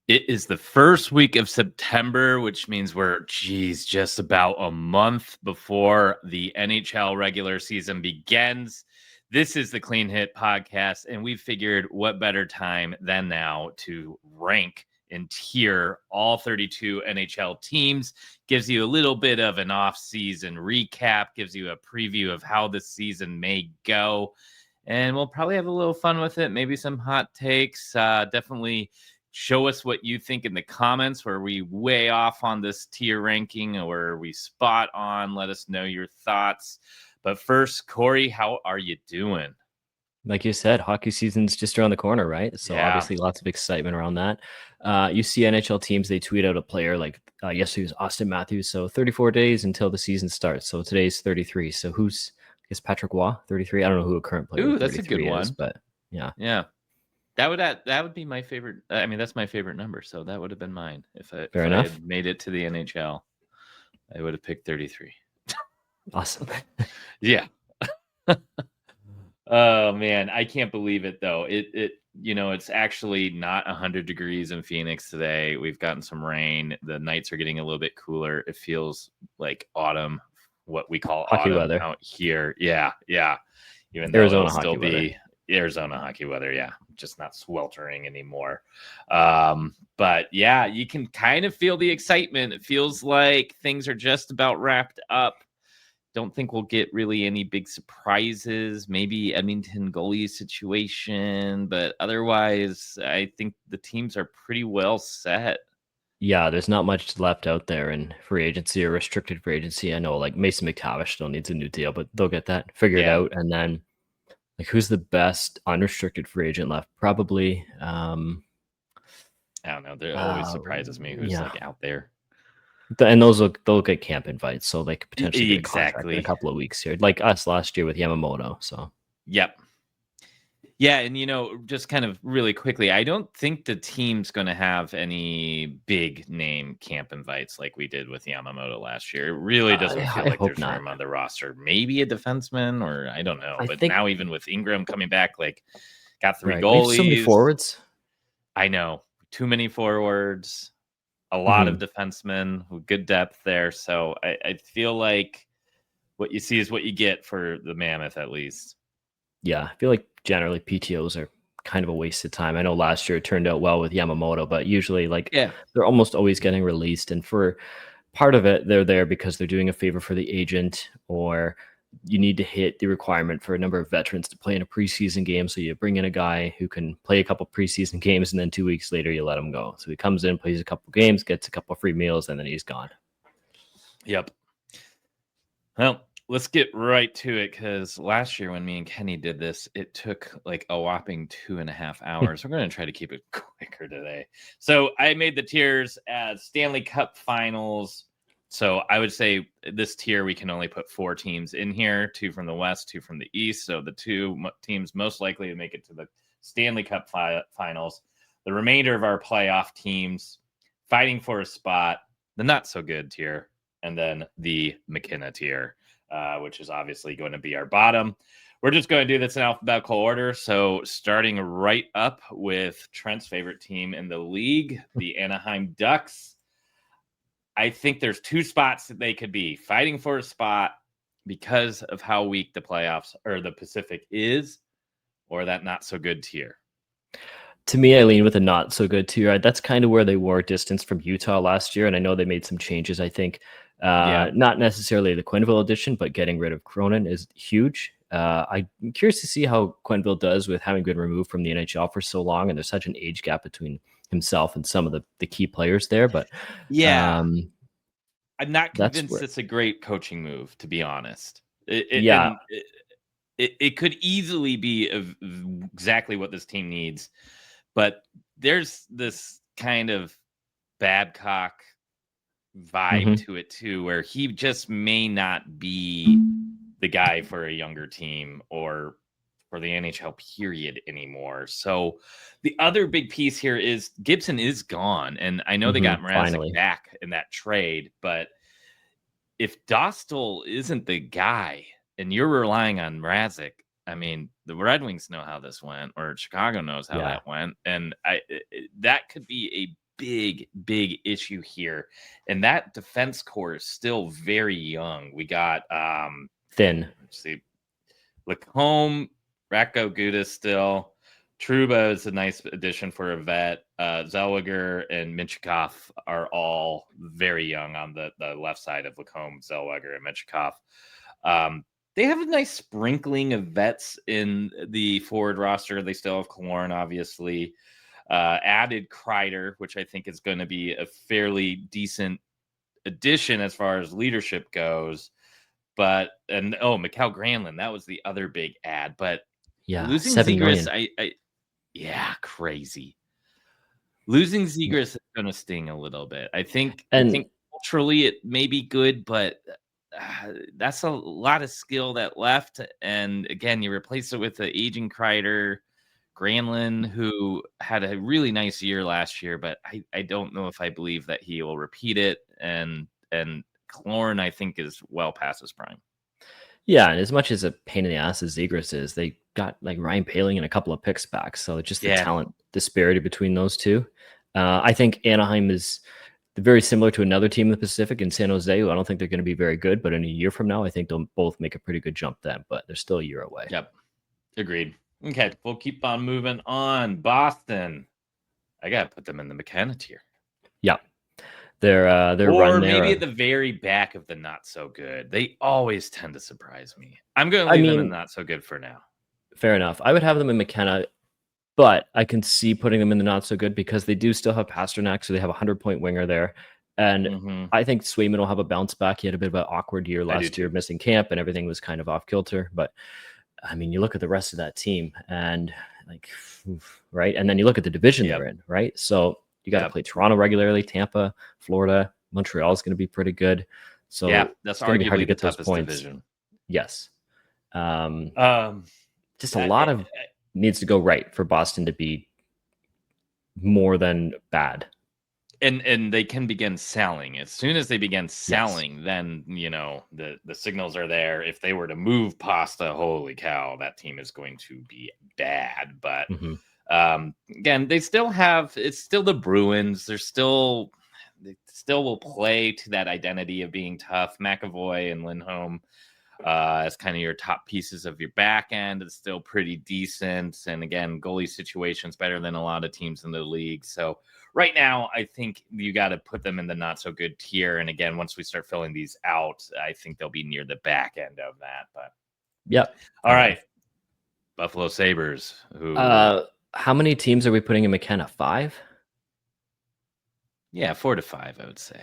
It is the first week of September, which means we're, just about a month before the NHL regular season begins. This is the Clean Hit Podcast, and we've figured what better time than now to rank and tier all 32 NHL teams. Gives you a little bit of an off-season recap, gives you a preview of how the season may go, and we'll probably have a little fun with it. Maybe some hot takes. Definitely show us what you think in the comments. Where we way off on this tier ranking or are we spot on? Let us know your thoughts. But first, Corey, how are you doing? Like you said, hockey season's just around the corner, right? So Yeah. obviously lots of excitement around that. You see NHL teams, they tweet out a player like yesterday was Austin Matthews. So 34 days until the season starts. So today's 33. So who's, I guess, Patrick Waugh, 33? I don't know who a current player Ooh, with that's a good 33 is, one. but yeah. Yeah. That would be my favorite. I mean, that's my favorite number. So that would have been mine if I enough. had made it to the NHL. I would have picked 33. Awesome. Yeah. Oh man, I can't believe it though. It's actually not 100 degrees in Phoenix today. We've gotten some rain. The nights are getting a little bit cooler. It feels like autumn, what we call Hockey autumn weather. out here. Yeah. Even though Arizona it'll still hockey weather. be Arizona hockey weather, yeah, just not sweltering anymore. But yeah, you can kind of feel the excitement. It feels like things are just about wrapped up. Don't think we'll get really any big surprises. Maybe Edmonton goalie situation, but otherwise, I think the teams are pretty well set. Yeah, there's not much left out there in free agency or restricted free agency. I know like Mason McTavish still needs a new deal, but they'll get that figured Yeah. out. And then like who's the best unrestricted free agent left? Probably I don't know. There always surprises me who's yeah. like out there. And they'll get camp invites, so they could potentially get a contract in a Exactly. couple of weeks here, like us last year with Yamamoto. So Yep. Yeah, and just kind of really quickly, I don't think the team's going to have any big name camp invites like we did with Yamamoto last year. It really doesn't feel I like hope there's not. room on the roster. Maybe a defenseman, or I don't know. I But think now even with Ingram coming back, like got three right. We have so many goalies. forwards. I know, too many forwards, a lot of Mhm. defensemen with good depth there. So I feel like what you see is what you get for the Mammoth, at least. Yeah, I feel like generally PTOs are kind of a waste of time. I know last year it turned out well with Yamamoto, but usually like Yeah. they're almost always getting released. And for part of it, they're there because they're doing a favor for the agent, or you need to hit the requirement for a number of veterans to play in a preseason game. So you bring in a guy who can play a couple preseason games, and then 2 weeks later you let him go. So he comes in, plays a couple games, gets a couple free meals, and then he's gone. Yep. Well, let's get right to it because last year when me and Kenny did this, it took like a whopping 2.5 hours. We're going to try to keep it quicker today. So I made the tiers as Stanley Cup Finals. So I would say this tier, we can only put 4 teams in here, 2 from the West, 2 from the East. So the 2 teams most likely to make it to the Stanley Cup Finals. The remainder of our playoff teams fighting for a spot, the not so good tier, and then the McKenna tier, which is obviously going to be our bottom. We're just going to do this in alphabetical order. So starting right up with Trent's favorite team in the league, the Anaheim Ducks. I think there's 2 spots that they could be fighting for a spot because of how weak the playoffs or the Pacific is, or that not so good tier. To me, I lean with a not so good tier. That's kind of where they were distance from Utah last year, and I know they made some changes. I think not necessarily the Quenneville edition, but getting rid of Cronin is huge. I'm curious to see how Quenneville does with having been removed from the NHL for so long, and there's such an age gap between himself and some of the key players there. But I'm not that's convinced where, it's a great coaching move, to be honest. yeah, It could easily be exactly what this team needs, but there's this kind of Babcock vibe mhm. to it too, where he just may not be the guy for a younger team or for the NHL period anymore. So the other big piece here is Gibson is gone, and I know they got Mrazek Finally. back in that trade, but if Dostal isn't the guy and you're relying on Mrazek, I mean, the Red Wings know how this went, or Chicago knows how Yeah. that went, and that could be a big issue here. And that defense core is still very young. We got thin. Let's see. Lacombe, Ratko Gudas still. Truba is a nice addition for a vet. Zellweger and Minchikov are all very young on the left side of Lacombe, Zellweger, and Minchikov. They have a nice sprinkling of vets in the forward roster. They still have Killorn, obviously. Added Kreider, which I think is going to be a fairly decent addition as far as leadership goes. But Mikhail Granlund, that was the other big ad. But Yeah, losing $7 million. Zegras, crazy. Losing Zegras is going to sting a little bit. I think culturally it may be good, but that's a lot of skill that left. And again, you replace it with the aging Kreider, Granlund, who had a really nice year last year, but I don't know if I believe that he will repeat it. And Killorn, I think, is well past his prime. Yeah, and as much as a pain in the ass as Zegras is, they got like Ryan Poehling and a couple of picks back. So just the talent disparity between those two. I think Anaheim is very similar to another team in the Pacific in San Jose, who I don't think they're going to be very good, but in a year from now, I think they'll both make a pretty good jump then, but they're still a year away. Yep. Agreed. Okay, we'll keep on moving on. Boston. I got to put them in the McKenna tier. Yeah. They're or maybe at the very back of the not so good. They always tend to surprise me. I'm going to leave them in not so good for now. Fair enough. I would have them in McKenna, but I can see putting them in the not so good because they do still have Pasternak, so they have a 100-point winger there. And I think Swayman will have a bounce back. He had a bit of an awkward year last year, missing camp, and everything was kind of off kilter. But I mean, you look at the rest of that team, and right, and then you look at the division they're in, right? So you got to play Toronto regularly, Tampa, Florida, Montreal is going to be pretty good. So that's going to be hard to get those points. Division. Yes. Just a lot of needs to go right for Boston to be more than bad. And they can begin selling. As soon as they begin selling, then the signals are there. If they were to move Pasta, holy cow, that team is going to be bad. But again, it's still the Bruins. They still will play to that identity of being tough. McAvoy and Lindholm as kind of your top pieces of your back end. It's still pretty decent. And again, goalie situation's better than a lot of teams in the league. So right now, I think you got to put them in the not so good tier. And again, once we start filling these out, I think they'll be near the back end of that. But all right. Buffalo Sabres. How many teams are we putting in McKenna? 5? Yeah, 4 to 5, I would say.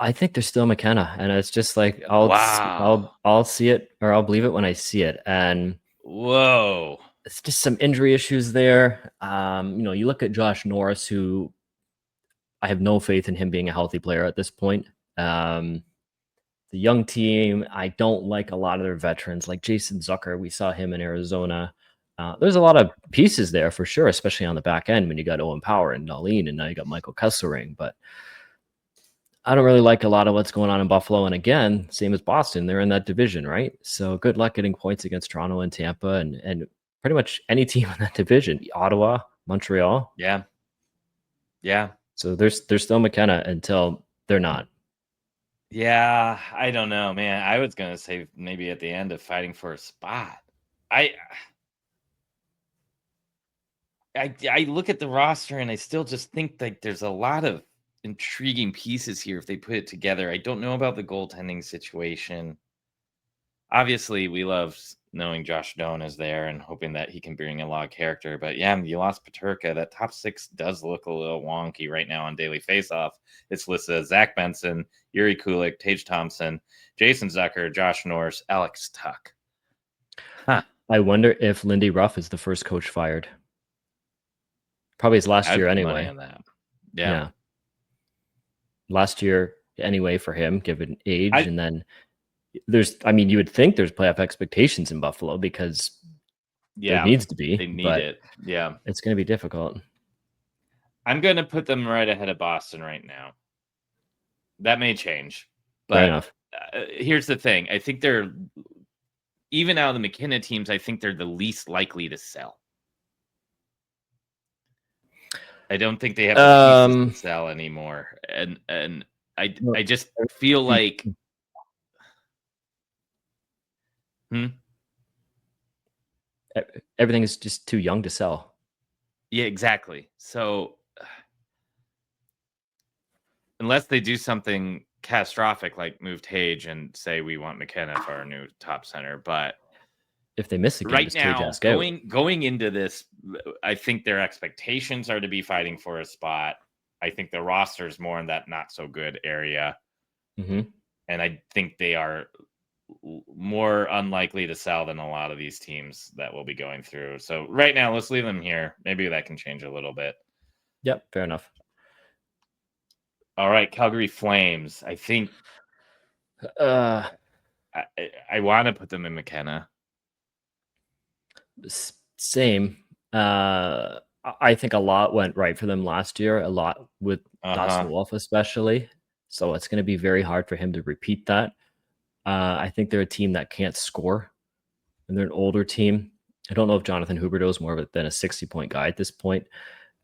I think they're still McKenna, and it's just like I'll see it or I'll believe it when I see it. And it's just some injury issues there. You look at Josh Norris, who I have no faith in him being a healthy player at this point. The young team, I don't like a lot of their veterans, like Jason Zucker. We saw him in Arizona. There's a lot of pieces there for sure, especially on the back end when you got Owen Power and Dahlin, and now you got Michael Kesselring. But I don't really like a lot of what's going on in Buffalo. And again, same as Boston, they're in that division, right? So good luck getting points against Toronto and Tampa and pretty much any team in that division. Ottawa, Montreal. Yeah. So they're still McKenna until they're not. Yeah, I don't know, man. I was going to say maybe at the end of fighting for a spot. I look at the roster and I still just think like there's a lot of intriguing pieces here if they put it together. I don't know about the goaltending situation. Obviously, we love knowing Josh Doan is there and hoping that he can bring a lot of character. But yeah, you lost Peterka. That top 6 does look a little wonky right now on Daily Faceoff. It's listed as Zach Benson, Yuri Kulik, Tage Thompson, Jason Zucker, Josh Norris, Alex Tuck. I wonder if Lindy Ruff is the first coach fired. Probably his last year anyway. On that. Yeah. Last year anyway for him, given age. And then you would think there's playoff expectations in Buffalo because there needs to be. They need it. Yeah. It's going to be difficult. I'm going to put them right ahead of Boston right now. That may change. But fair enough. Here's the thing. I think they're, even out of the McKenna teams, I think they're the least likely to sell. I don't think they have the pieces to Um, sell anymore, and well, I just feel like everything is just too young to sell. yeah, exactly. So unless they do something catastrophic like move Tage and say we want McKenna for our new top center, but If they miss a game, right just Tage now, ask out. going into this, I think their expectations are to be fighting for a spot. I think the roster is more in that not so good area, Mm-hmm. and I think they are more unlikely to sell than a lot of these teams that we'll be going through. So right now, let's leave them here. Maybe that can change a little bit. Yep, fair enough. All right, Calgary Flames. I think Uh, I want to put them in McKenna. Same. I think a lot went right for them last year. A lot with Dustin Uh-huh. Wolf, especially. So it's going to be very hard for him to repeat that. I think they're a team that can't score, and they're an older team. I don't know if Jonathan Huberdeau is more of than a 60-point guy at this point.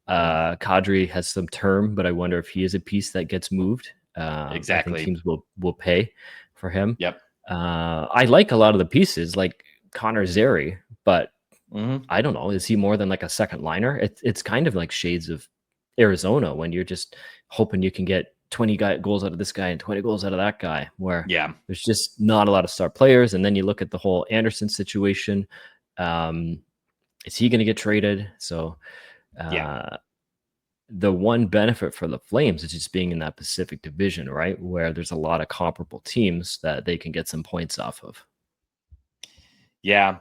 Kadri has some term, but I wonder if he is a piece that gets moved. I think Exactly. teams will pay for him. Yep. I like a lot of the pieces, like Connor Zary, but Mm-hmm. I don't know. Is he more than like a second liner? It's kind of like shades of Arizona when you're just hoping you can get 20 goals out of this guy and 20 goals out of that guy, where Yeah. there's just not a lot of star players. And then you look at the whole Anderson situation. Is he going to get traded? So Yeah. the one benefit for the Flames is just being in that Pacific Division, right? Where there's a lot of comparable teams that they can get some points off of. Yeah.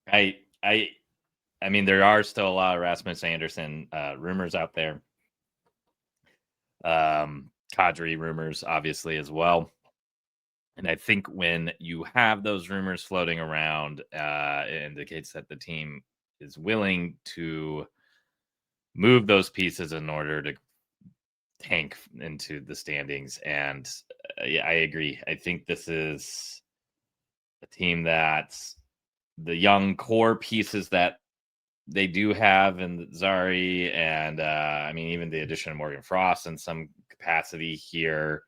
I mean, there are still a lot of Rasmus Anderson rumors out there. Kadri rumors, obviously, as well. And I think when you have those rumors floating around, it indicates that the team is willing to move those pieces in order to tank into the standings. And yeah, I agree. I think this is a team that's the young core pieces that they do have in Zari, and I mean, even the addition of Morgan Frost in some capacity here.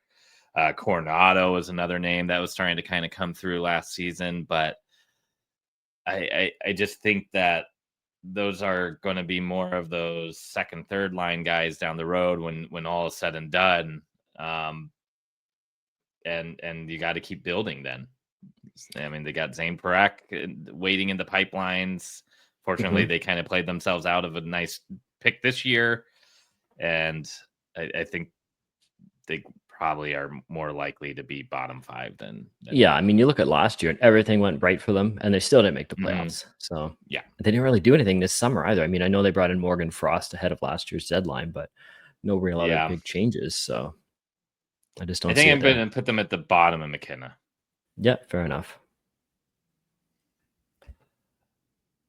Coronado is another name that was starting to kind of come through last season, but I just think that those are going to be more of those second, third line guys down the road when all is said and done. And you got to keep building then. I mean, they got Zane Parak waiting in the pipelines. Fortunately, Mm-hmm. they kind of played themselves out of a nice pick this year. And I think they probably are more likely to be bottom five than Yeah, I mid. mean, you look at last year and everything went right for them, and they still didn't make the Mm-hmm. playoffs. So Yeah. they didn't really do anything this summer either. I mean, I know they brought in Morgan Frost ahead of last year's deadline, but no real other Yeah. big changes. So I just I don't think see I'm it going there. to put them at the bottom of McKenna. Yeah, fair enough.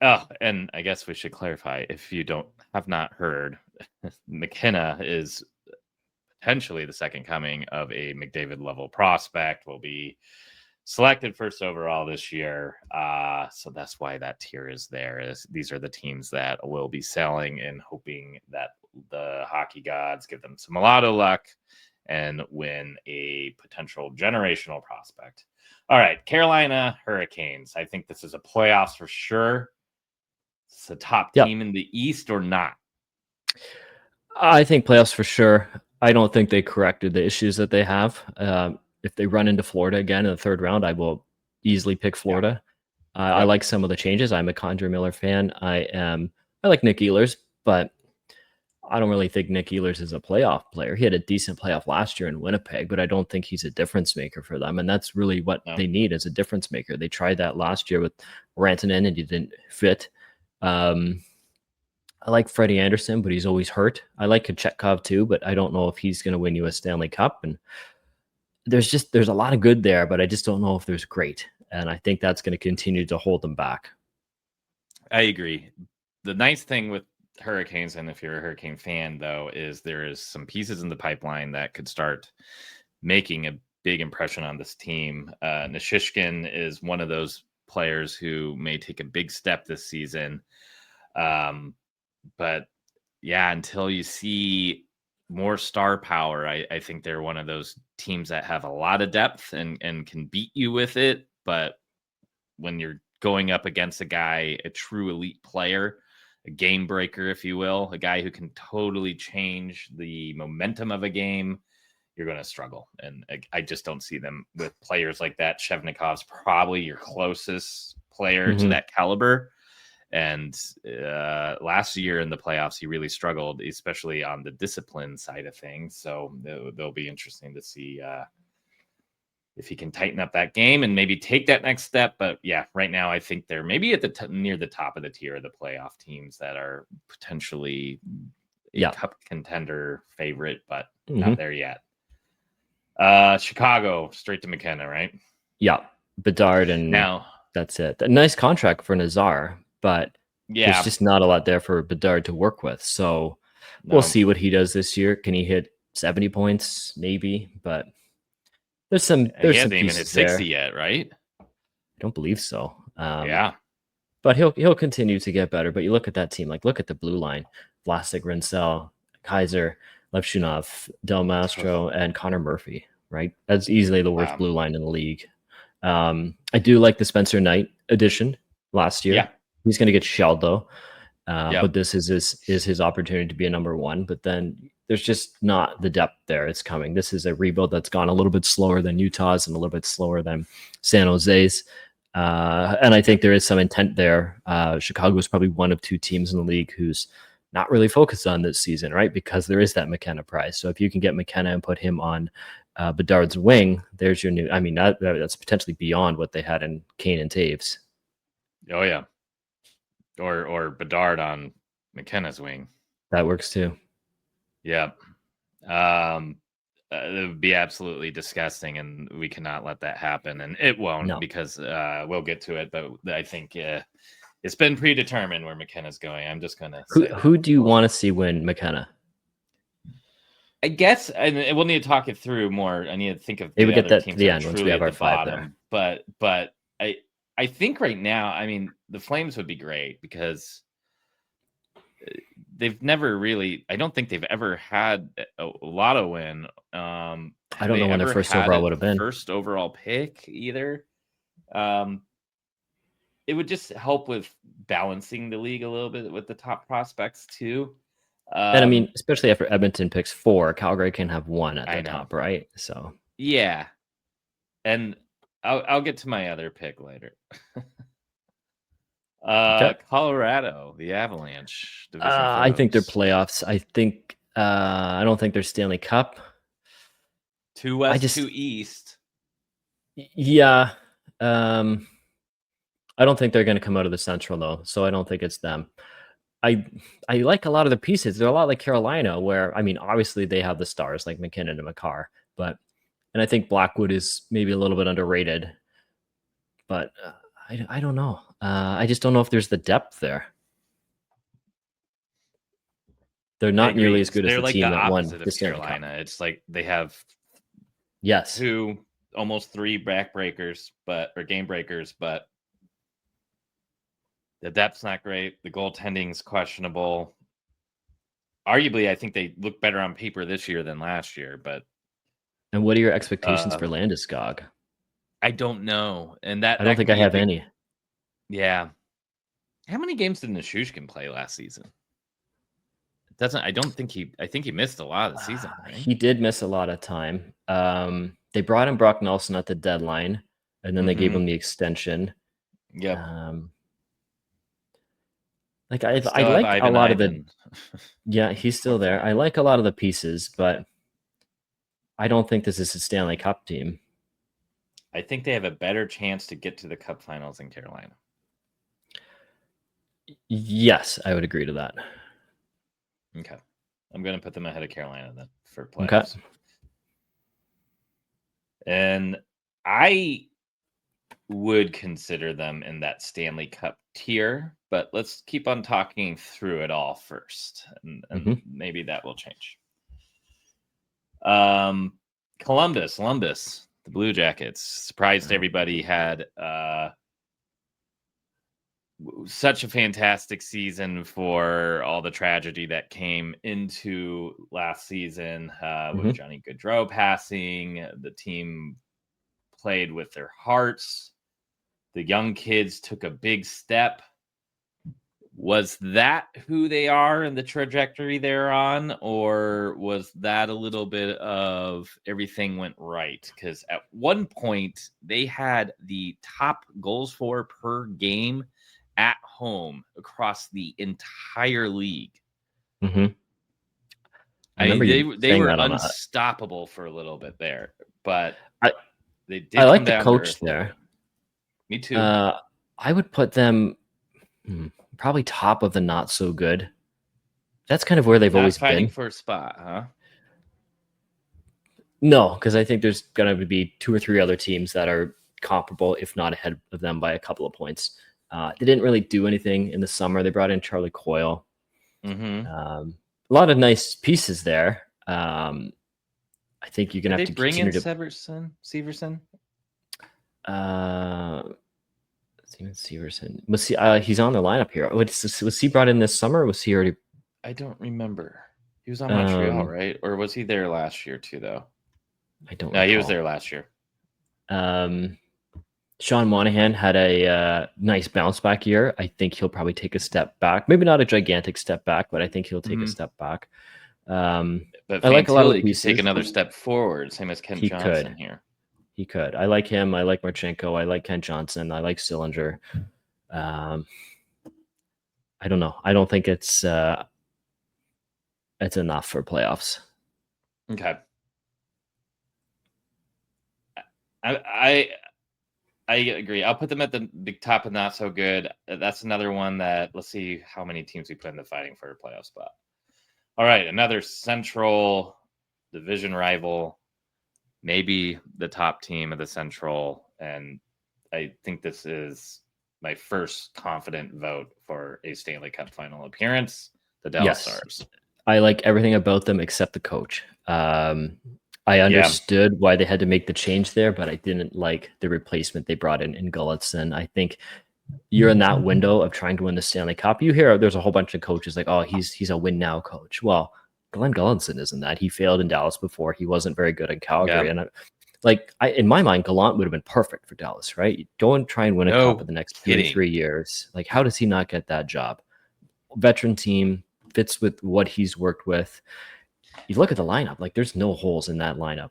Oh, and I guess we should clarify if you have not heard, McKenna is potentially the second coming of a McDavid level prospect. Will be selected first overall this year. So that's why that tier is there. These are the teams that will be selling and hoping that the hockey gods give them some mulatto luck and win a potential generational prospect. All right, Carolina Hurricanes. I think this is a playoffs for sure. It's a top Yep. team in the East or not? I think playoffs for sure. I don't think they corrected the issues that they have. If they run into Florida again in the third round, I will easily pick Yeah. Florida. I Yep. like some of the changes. I'm a Condre Miller fan. I like Nick Ehlers, but I don't really think Nick Ehlers is a playoff player. He had a decent playoff last year in Winnipeg, but I don't think he's a difference maker for them. And that's really what No. they need as a difference maker. They tried that last year with Rantanen and he didn't fit. I like Freddie Anderson, but he's always hurt. I like Kochetkov too, but I don't know if he's going to win you a Stanley Cup. And there's a lot of good there, but I just don't know if there's great. And I think that's going to continue to hold them back. I agree. The nice thing with Hurricanes, and if you're a Hurricane fan, though, is there is some pieces in the pipeline that could start making a big impression on this team. Nishishkin is one of those players who may take a big step this season. But until you see more star power, I think they're one of those teams that have a lot of depth and can beat you with it. But when you're going up against a true elite player, a game breaker, if you will, a guy who can totally change the momentum of a game, you're going to struggle. And I just don't see them with players like that. Shevnikov's probably your closest player to that caliber. And last year in the playoffs, he really struggled, especially on the discipline side of things. So they'll be interesting to see if he can tighten up that game and maybe take that next step. But yeah, right now I think they're maybe at near the top of the tier of the playoff teams that are potentially a cup contender favorite, but not there yet. Chicago, straight to McKenna, right? Yeah, Bedard, and now that's it. A nice contract for Nazar, but there's just not a lot there for Bedard to work with. So we'll see what he does this year. Can he hit 70 points? Maybe, but there's some he hasn't even hit 60 yet, right? I don't believe so. Yeah, but he'll continue to get better. But you look at that team, like look at the blue line: Vlasic, Rinsel, Kaiser, Levshunov, Del Mastro, and Connor Murphy. Right, that's easily the worst blue line in the league. I do like the Spencer Knight addition last year. Yeah, he's going to get shelled though. But this is his opportunity to be a number one. But then there's just not the depth there. It's coming. This is a rebuild that's gone a little bit slower than Utah's and a little bit slower than San Jose's. And I think there is some intent there. Chicago is probably one of two teams in the league who's not really focused on this season, right? Because there is that McKenna prize. So if you can get McKenna and put him on Bedard's wing, there's your new. I mean, that's potentially beyond what they had in Kane and Taves. Oh yeah, or Bedard on McKenna's wing. That works too. Yeah, it would be absolutely disgusting, and we cannot let that happen, and it won't because we'll get to it. But I think it's been predetermined where McKenna's going. I'm just gonna. Who do you want to see win McKenna? I guess, and we'll need to talk it through more. I need to think of maybe get that to the end once we have our five there. But I think right now, I mean, the Flames would be great because they've never really. I don't think they've ever had a lotto win. I don't know when their first overall would have been. First overall pick either. It would just help with balancing the league a little bit with the top prospects too. And I mean, especially after Edmonton picks 4, Calgary can have 1 at the top, right? So yeah, and I'll get to my other pick later. Colorado, the Avalanche. I think they're playoffs. I think I don't think they're Stanley Cup. 2 West, 2 East. Yeah, I don't think they're going to come out of the Central though, so I don't think it's them. I like a lot of the pieces. They're a lot like Carolina, where I mean, obviously they have the stars like McKinnon and Makar, and I think Blackwood is maybe a little bit underrated. But I don't know. I just don't know if there's the depth there. They're not nearly as good as the team that won the Carolina. It's like they have 2, almost 3 backbreakers, or game breakers, but the depth's not great. The goaltending's questionable. Arguably, I think they look better on paper this year than last year. And what are your expectations for Landeskog? I don't know, and I don't think I have any. Yeah, how many games did Nichushkin play last season? I don't think he. I think he missed a lot of the season. Right? He did miss a lot of time. They brought in Brock Nelson at the deadline, and then they gave him the extension. Yeah. Like I like a lot of the. Yeah, he's still there. I like a lot of the pieces, but I don't think this is a Stanley Cup team. I think they have a better chance to get to the Cup Finals in Carolina. Yes, I would agree to that. Okay. I'm going to put them ahead of Carolina then for playoffs. Okay. And I would consider them in that Stanley Cup tier, but let's keep on talking through it all first, and maybe that will change. Columbus, the Blue Jackets, surprised everybody had such a fantastic season for all the tragedy that came into last season with Johnny Gaudreau passing. The team played with their hearts. The young kids took a big step. Was that who they are and the trajectory they're on, or was that a little bit of everything went right? Because at one point they had the top goals for per game at home across the entire league. I I remember mean, they were that on unstoppable for a little bit there, but they did I come like the down to coach earth there. Me too. I would put them probably top of the not so good. That's kind of where they've Not always fighting been. for a spot, huh? No, because I think there's going to be 2 or 3 other teams that are comparable, if not ahead of them by a couple of points. They didn't really do anything in the summer. They brought in Charlie Coyle. A lot of nice pieces there. I think you're going to have to bring in continue to. Severson? Steven Severson. Was he? He's on the lineup here. Was he brought in this summer? Or was he already? I don't remember. He was on Montreal, right? Or was he there last year too? Though I don't. No, he was there last year. Sean Monahan had a nice bounce back year. I think he'll probably take a step back. Maybe not a gigantic step back, but I think he'll take a step back. But I like a lot of the pieces. Could take another step forward, same as Kent Johnson here. He could. I like him. I like Marchenko. I like Kent Johnson. I like Sillinger. I don't know. I don't think it's enough for playoffs. Okay. I agree. I'll put them at the top of not so good. That's another one that let's see how many teams we put in the fighting for a playoff spot. All right, another Central division rival, maybe the top team of the Central, and I think this is my first confident vote for a Stanley Cup final appearance, the Dallas Stars. I like everything about them except the coach. I understood why they had to make the change there, but I didn't like the replacement they brought in Gulletson. I think you're in that window of trying to win the Stanley Cup. You hear there's a whole bunch of coaches like, oh, he's a win now coach. Well, Glenn Gulletson isn't that. He failed in Dallas before. He wasn't very good in Calgary. And in my mind, Gallant would have been perfect for Dallas, right? Go and try and win a cup in the next 2 or 3 years. Like, how does he not get that job? Veteran team, fits with what he's worked with. You look at the lineup, like there's no holes in that lineup.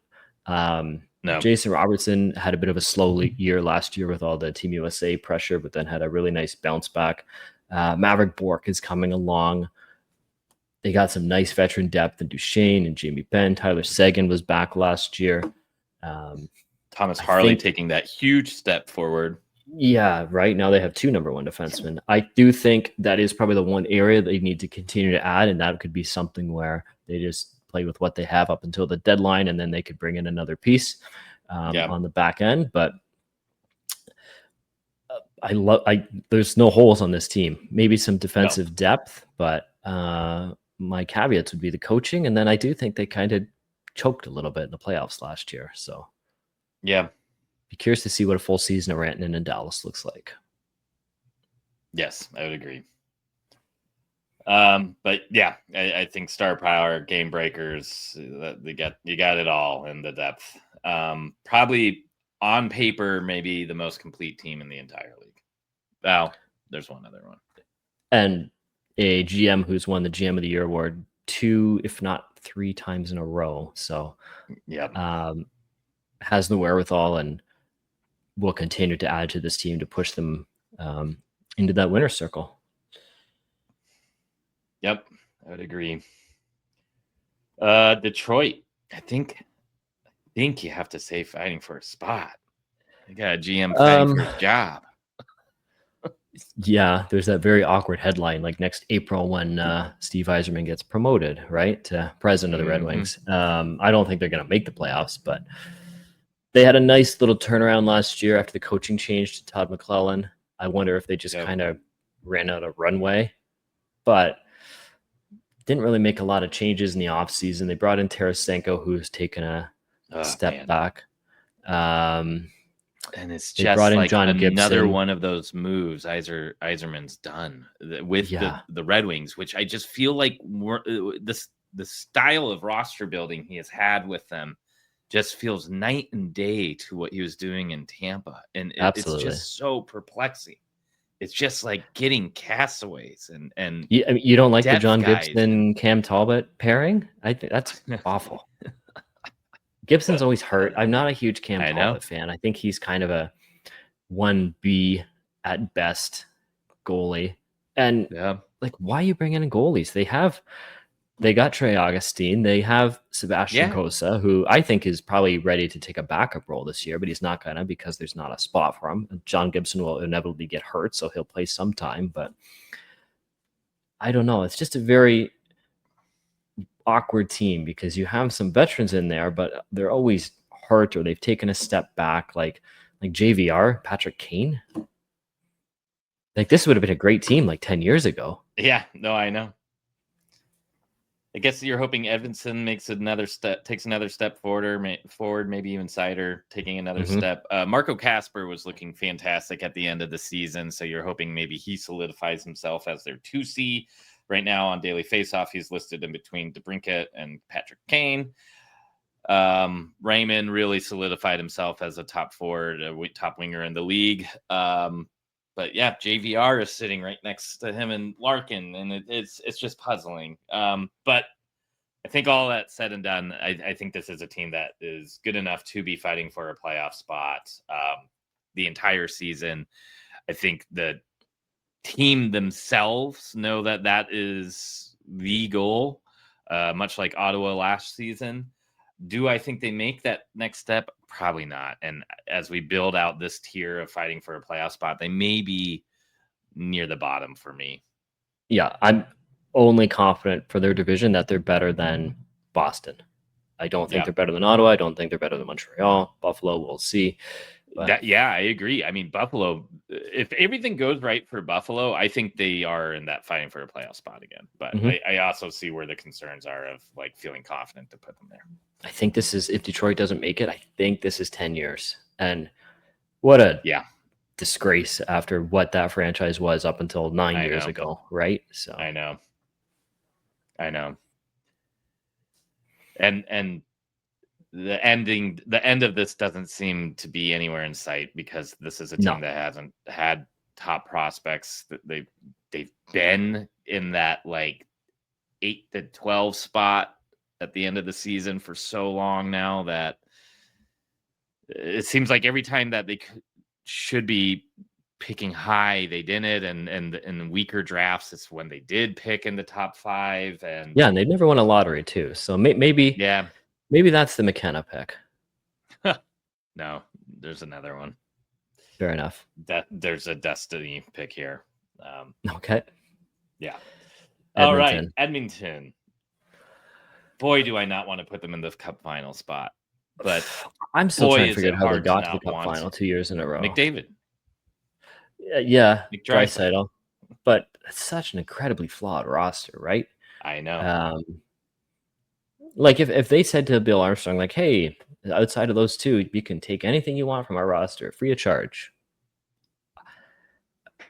No. Jason Robertson had a bit of a slow year last year with all the Team USA pressure, but then had a really nice bounce back. Maverick Bourque is coming along. They got some nice veteran depth in Duchesne and Jamie Benn. Tyler Seguin was back last year. Thomas Harley taking that huge step forward. Yeah, right now they have 2 number 1 defensemen. I do think that is probably the one area they need to continue to add, and that could be something where they just play with what they have up until the deadline, and then they could bring in another piece on the back end. But there's no holes on this team. Maybe some defensive depth, but my caveats would be the coaching, and then I do think they kind of choked a little bit in the playoffs last year. So be curious to see what a full season of Rantanen in Dallas looks like. Yes, I would agree. But yeah, I think star power, game breakers, you got it all in the depth. Probably on paper, maybe the most complete team in the entire league. Well, there's one other one. And a GM who's won the GM of the Year award 2, if not 3 times in a row. So has the wherewithal and will continue to add to this team to push them into that winner's circle. Yep, I would agree. Detroit, I think you have to say fighting for a spot. You got a GM fighting for a job. Yeah, there's that very awkward headline like next April when Steve Yzerman gets promoted, right, to president of the Red Wings. I don't think they're going to make the playoffs, but they had a nice little turnaround last year after the coaching change to Todd McClellan. I wonder if they just kind of ran out of runway, but didn't really make a lot of changes in the offseason. They brought in Tarasenko, who's taken a step back. And it's They brought just in like John another Gibson. one of those moves Yzerman's done with Yeah, the Red Wings, which I just feel like the style of roster building he has had with them just feels night and day to what he was doing in Tampa. And it's absolutely. just so perplexing. It's just like getting castaways and I mean, you don't like the depth John guys. And Gibson Cam Talbot pairing? I think that's awful. Gibson's always hurt. I'm not a huge Cam I know. Talbot fan. I think he's kind of a 1B at best goalie. And Yeah. like, why are you bringing in goalies? They got Trey Augustine. They have Sebastian Yeah. Cossa, who I think is probably ready to take a backup role this year, but he's not gonna because there's not a spot for him. John Gibson will inevitably get hurt, so he'll play sometime. But I don't know. It's just a very awkward team because you have some veterans in there, but they're always hurt or they've taken a step back. Like JVR, Patrick Kane. Like this would have been a great team like 10 years ago. Yeah. No, I know. I guess you're hoping Edvinson takes another step forward, maybe even Sider taking another step. Marco Casper was looking fantastic at the end of the season, so you're hoping maybe he solidifies himself as their 2C. Right now on Daily Faceoff, he's listed in between DeBrincat and Patrick Kane. Raymond really solidified himself as a top forward, a top winger in the league. But yeah, JVR is sitting right next to him and Larkin, and it's just puzzling. But I think all that said and done, I think this is a team that is good enough to be fighting for a playoff spot the entire season. I think the team themselves know that is the goal, much like Ottawa last season. Do I think they make that next step? Probably not. And as we build out this tier of fighting for a playoff spot, they may be near the bottom for me. Yeah, I'm only confident for their division that they're better than Boston. I don't think they're better than Ottawa. I don't think they're better than Montreal. Buffalo, we'll see. But I agree. I mean, Buffalo, if everything goes right for Buffalo, I think they are in that fighting for a playoff spot again. But I also see where the concerns are of like feeling confident to put them there. I think this is, if Detroit doesn't make it, I think this is 10 years. And what a disgrace after what that franchise was up until 9 years ago, right? So I know. And the end of this doesn't seem to be anywhere in sight because this is a team that hasn't had top prospects. They've been in that like 8 to 12 spot at the end of the season for so long now that it seems like every time that they should be picking high, they didn't. And in weaker drafts, it's when they did pick in the top 5. And yeah, and they never won a lottery too. So maybe that's the McKenna pick. No, there's another one. Fair enough. There's a destiny pick here. Okay. Yeah. Edmonton. All right, Edmonton. Boy, do I not want to put them in the Cup final spot. But I'm still trying to figure out how they got to the Cup final 2 years in a row. McDavid. Yeah, Draisaitl. But it's such an incredibly flawed roster, right? I know. Like if they said to Bill Armstrong, like, hey, outside of those two, you can take anything you want from our roster, free of charge.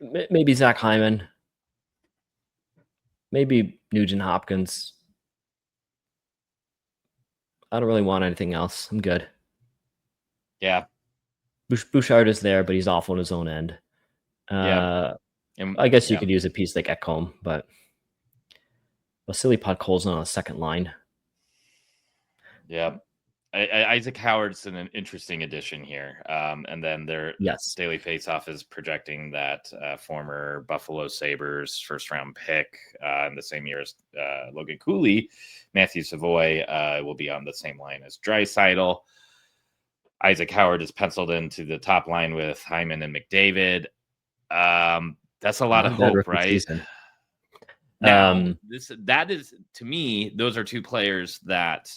Maybe Zach Hyman. Maybe Nugent Hopkins. I don't really want anything else. I'm good. Yeah. Bouchard is there, but he's awful on his own end. I guess you could use a piece like Ekholm, but Vasily Podkolzin on a second line. Yeah. Isaac Howard's an interesting addition here. And then their Daily Faceoff is projecting that former Buffalo Sabres first-round pick in the same year as Logan Cooley, Matthew Savoy, will be on the same line as Draisaitl. Isaac Howard is penciled into the top line with Hyman and McDavid. That's a lot of hope, right? Now, that is, to me, those are two players that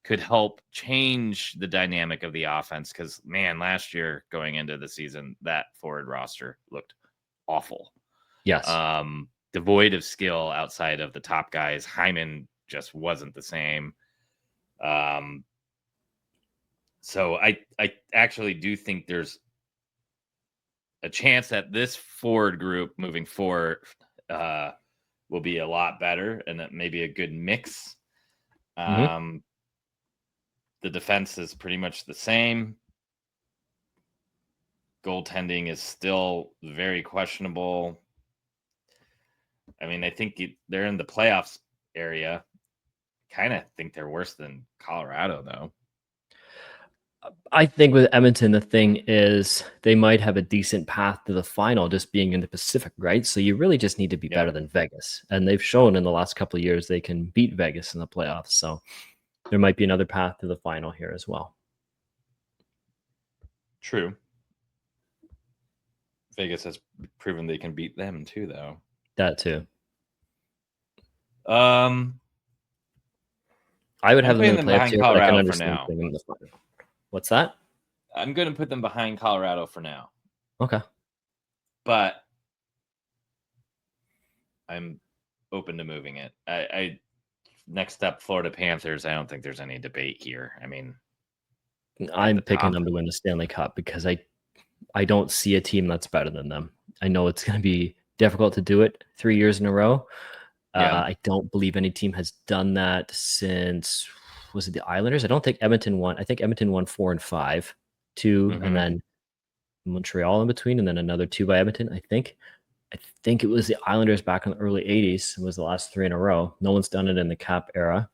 could help change the dynamic of the offense because, man, last year going into the season, that forward roster looked awful. Yes. Devoid of skill outside of the top guys. Hyman just wasn't the same. So I actually do think there's a chance that this forward group moving forward will be a lot better and that maybe a good mix. The defense is pretty much the same. Goaltending is still very questionable. I mean, I think they're in the playoffs area. Kind of think they're worse than Colorado, though. I think with Edmonton, the thing is they might have a decent path to the final just being in the Pacific, right? So you really just need to be better than Vegas. And they've shown in the last couple of years they can beat Vegas in the playoffs. So there might be another path to the final here as well. True. Vegas has proven they can beat them too, though. That too. I would have them in the playoffs here, but I can understand putting them in the final. What's that? I'm going to put them behind Colorado for now. Okay. But I'm open to moving it. I next up, Florida Panthers. I don't think there's any debate here. I mean, I'm picking them to win the Stanley Cup because I don't see a team that's better than them. I know it's going to be difficult to do it 3 years in a row. I don't believe any team has done that since, was it the Islanders? I don't think Edmonton won. I think Edmonton won 4 and 5, 2, and then Montreal in between, and then another 2 by Edmonton, I think. I think it was the Islanders back in the early 80s. It was the last 3 in a row. No one's done it in the Cap era.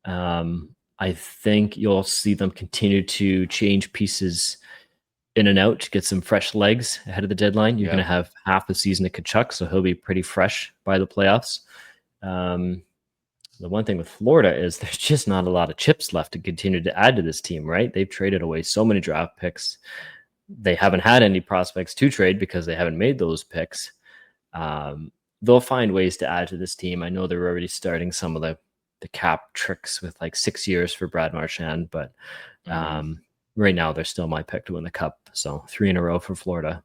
I think you'll see them continue to change pieces in and out to get some fresh legs ahead of the deadline. You're going to have half the season of Tkachuk, so he'll be pretty fresh by the playoffs. The one thing with Florida is there's just not a lot of chips left to continue to add to this team, right? They've traded away so many draft picks. They haven't had any prospects to trade because they haven't made those picks. They'll find ways to add to this team. I know they're already starting some of the cap tricks with like 6 years for Brad Marchand, but right now they're still my pick to win the Cup. So 3 in a row for Florida.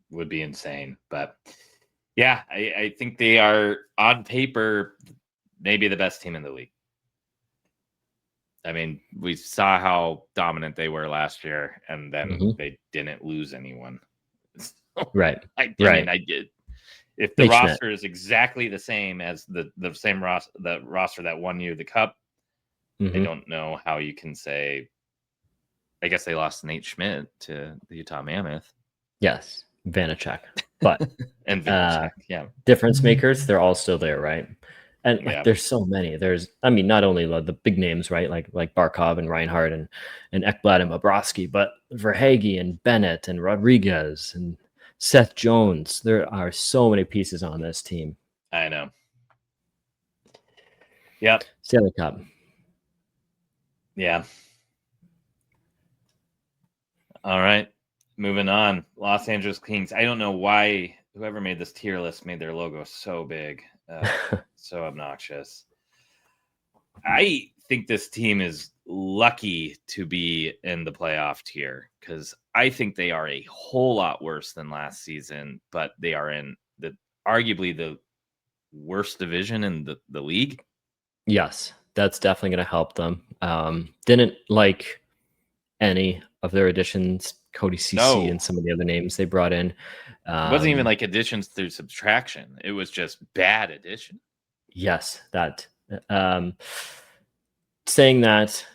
Would be insane. But yeah, I think they are on paper maybe the best team in the league. I mean, we saw how dominant they were last year, and then they didn't lose anyone. Right. I did. If the roster is exactly the same as the same roster that won you the Cup, I don't know how you can say. I guess they lost Nate Schmidt to the Utah Mammoth. Yes, Vanacek, but and Vanacek, difference makers. They're all still there, right? And there's so many. There's, I mean, not only the big names, right? Like Barkov and Reinhardt and Ekblad and Bobrovsky, but Verhaeghe and Bennett and Rodriguez and Seth Jones. There are so many pieces on this team. I know. Yep. Stanley Cup. Yeah. All right. Moving on. Los Angeles Kings. I don't know why whoever made this tier list made their logo so big. So obnoxious. I think this team is lucky to be in the playoff tier because I think they are a whole lot worse than last season, but they are in arguably the worst division in the league. Yes, that's definitely going to help them. Didn't like any of their additions, Cody CC and some of the other names they brought in. It wasn't even like additions through subtraction. It was just bad addition. Yes, that. Saying that,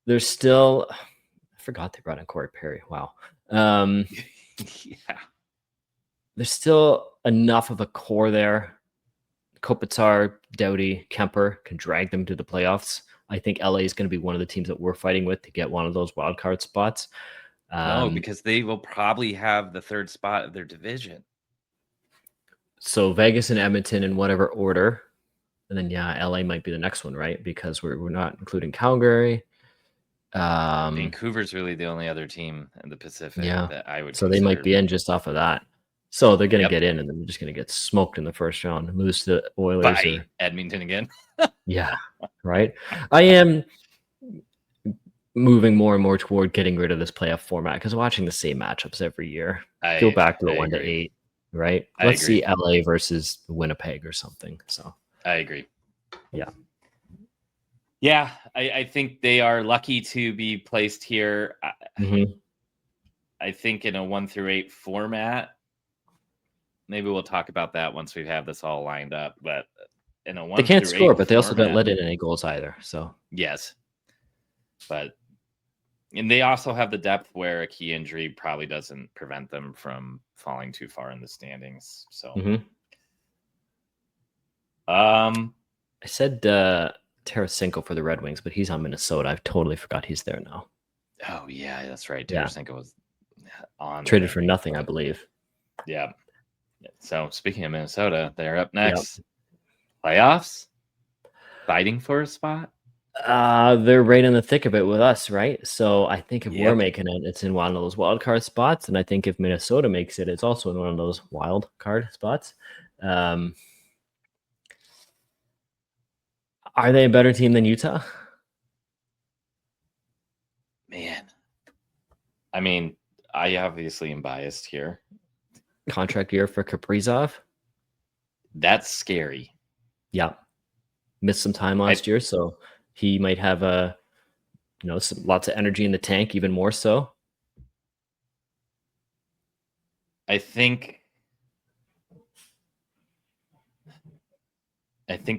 there's still, I forgot they brought in Corey Perry. Wow. Yeah. There's still enough of a core there. Kopitar, Doughty, Kemper can drag them to the playoffs. I think LA is going to be one of the teams that we're fighting with to get one of those wild card spots. No, because they will probably have the third spot of their division. So Vegas and Edmonton in whatever order. And then, LA might be the next one, right? Because we're not including Calgary. Vancouver's really the only other team in the Pacific that I would. So they might be in just off of that. So they're going to get in, and then they're just going to get smoked in the first round. Lose to the Oilers by Edmonton again. Yeah, right. I am moving more and more toward getting rid of this playoff format because watching the same matchups every year. Go back to the 1-8, right? Let's see LA versus Winnipeg or something. So I agree. Yeah. Yeah, I think they are lucky to be placed here. I think in a 1-8 format, maybe we'll talk about that once we have this all lined up. But in a 1-8 They can't score, but they also don't format, let in any goals either. So yes, and they also have the depth where a key injury probably doesn't prevent them from falling too far in the standings. So, I said Tarasenko for the Red Wings, but he's on Minnesota. I've totally forgot he's there now. oh yeah, that's right. Yeah. Tarasenko was on traded for nothing, I believe. Yeah. So speaking of Minnesota, they're up next. Yep. Playoffs, fighting for a spot. They're right in the thick of it with us, right? So I think if we're making it, it's in one of those wild card spots, and I think if Minnesota makes it, it's also in one of those wild card spots. Are they a better team than Utah? Man, I mean, I obviously am biased here. Contract year for Kaprizov. That's scary. Yeah, missed some time last year, so he might have lots of energy in the tank, even more so. I think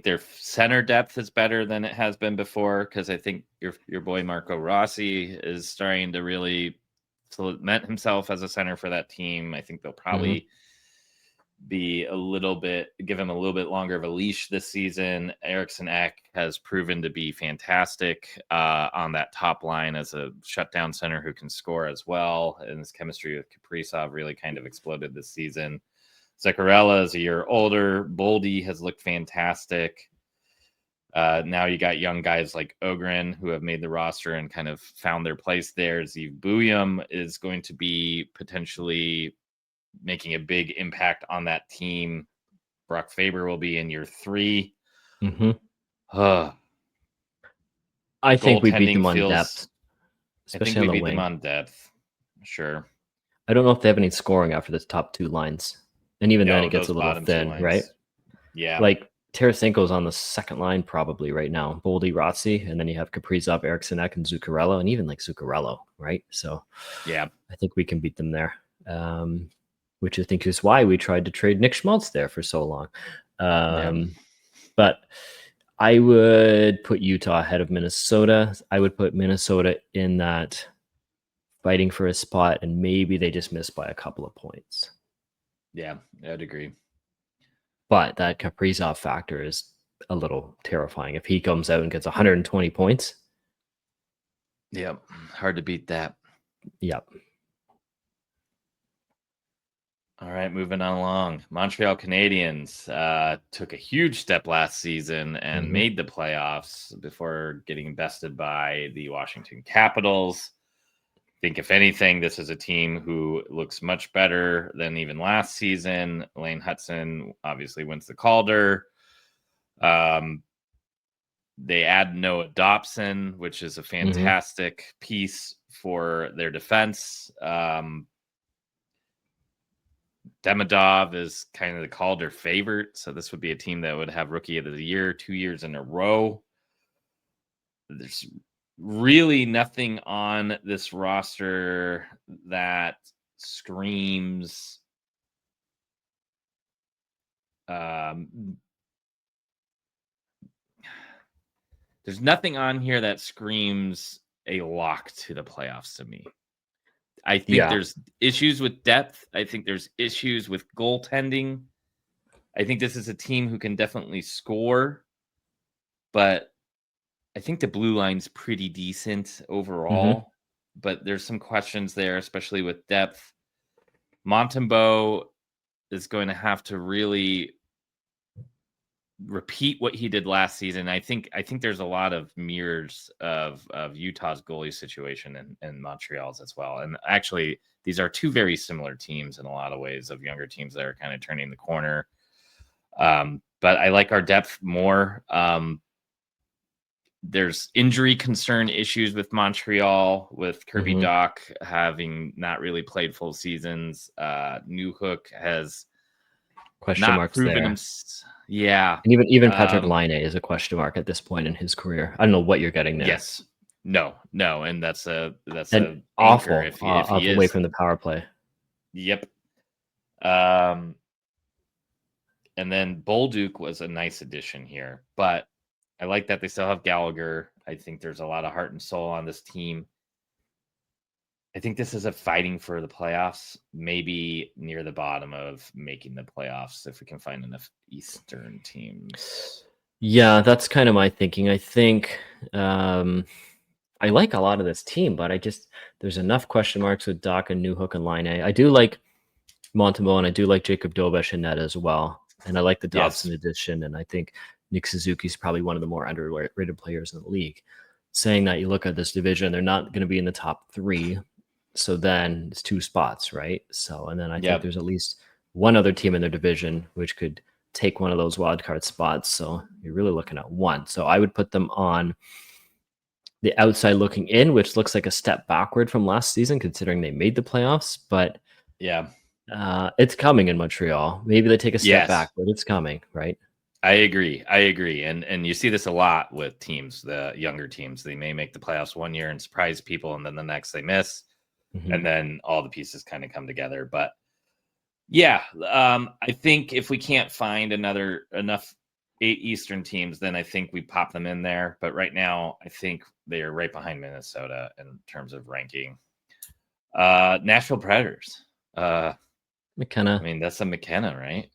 their center depth is better than it has been before, because I think your boy Marco Rossi is starting to really cement himself as a center for that team. I think they'll probably give him a little bit longer of a leash this season. Eriksson Ek has proven to be fantastic on that top line as a shutdown center who can score as well. And his chemistry with Kaprizov really kind of exploded this season. Zuccarello is a year older. Boldy has looked fantastic. Now you got young guys like Ogren who have made the roster and kind of found their place there. Zeev Buyum is going to be potentially making a big impact on that team. Brock Faber will be in year 3. I think we beat them on depth. Especially on the wing. Them on depth. Sure. I don't know if they have any scoring after the top 2 lines. And even then it gets a little thin, right? Yeah. Like Tarasenko's on the second line probably right now. Boldy, Rossi, and then you have Kaprizov, Eriksson Ek, and Zuccarello, and even like Zuccarello, right? So yeah, I think we can beat them there. Which I think is why we tried to trade Nick Schmaltz there for so long. But I would put Utah ahead of Minnesota. I would put Minnesota in that fighting for a spot, and maybe they just miss by a couple of points. Yeah, I'd agree. But that Kaprizov factor is a little terrifying. If he comes out and gets 120 points. Yep. Hard to beat that. Yep. All right, moving on along. Montreal Canadiens took a huge step last season and made the playoffs before getting bested by the Washington Capitals. I think if anything, this is a team who looks much better than even last season. Lane Hutson obviously wins the Calder. They add Noah Dobson, which is a fantastic piece for their defense. Demidov is kind of the Calder favorite, so this would be a team that would have Rookie of the Year 2 years in a row. There's really nothing on this roster that screams there's nothing on here that screams a lock to the playoffs to me. I think there's issues with depth. I think there's issues with goaltending. I think this is a team who can definitely score, but I think the blue line's pretty decent overall, but there's some questions there, especially with depth. Montembeault is going to have to really repeat what he did last season. I think there's a lot of mirrors of Utah's goalie situation and Montreal's as well. And actually, these are two very similar teams in a lot of ways, of younger teams that are kind of turning the corner. But I like our depth more. There's injury concern issues with Montreal, with Kirby Dach having not really played full seasons. Newhook has question marks proven there. Yeah. And even Patrick Laine is a question mark at this point in his career. I don't know what you're getting there. Yes. No, and that's a And anchor awful if he away is. from the power play. Yep. Um, and then Bolduc was a nice addition here, but I like that they still have Gallagher. I think there's a lot of heart and soul on this team. I think this is a fighting for the playoffs, maybe near the bottom of making the playoffs if we can find enough Eastern teams. Yeah, that's kind of my thinking. I think I like a lot of this team, but there's enough question marks with Doc and Newhook and Line A. I do like Montemo and I do like Jacob Dobesh and net as well. And I like the Yes. Dobson addition. And I think Nick Suzuki is probably one of the more underrated players in the league. Saying that, you look at this division, they're not going to be in the top 3. So then it's 2 spots, right? So, and then I think there's at least one other team in their division which could take one of those wildcard spots. So you're really looking at 1. So I would put them on the outside looking in, which looks like a step backward from last season, considering they made the playoffs. But yeah, it's coming in Montreal. Maybe they take a step yes, back, but it's coming, right? I agree. And you see this a lot with teams, the younger teams. They may make the playoffs one year and surprise people, and then the next they miss, and then all the pieces kind of come together. But yeah, I think if we can't find enough 8 Eastern teams, then I think we pop them in there. But right now, I think they are right behind Minnesota in terms of ranking. Nashville Predators. McKenna. I mean, that's a McKenna, right?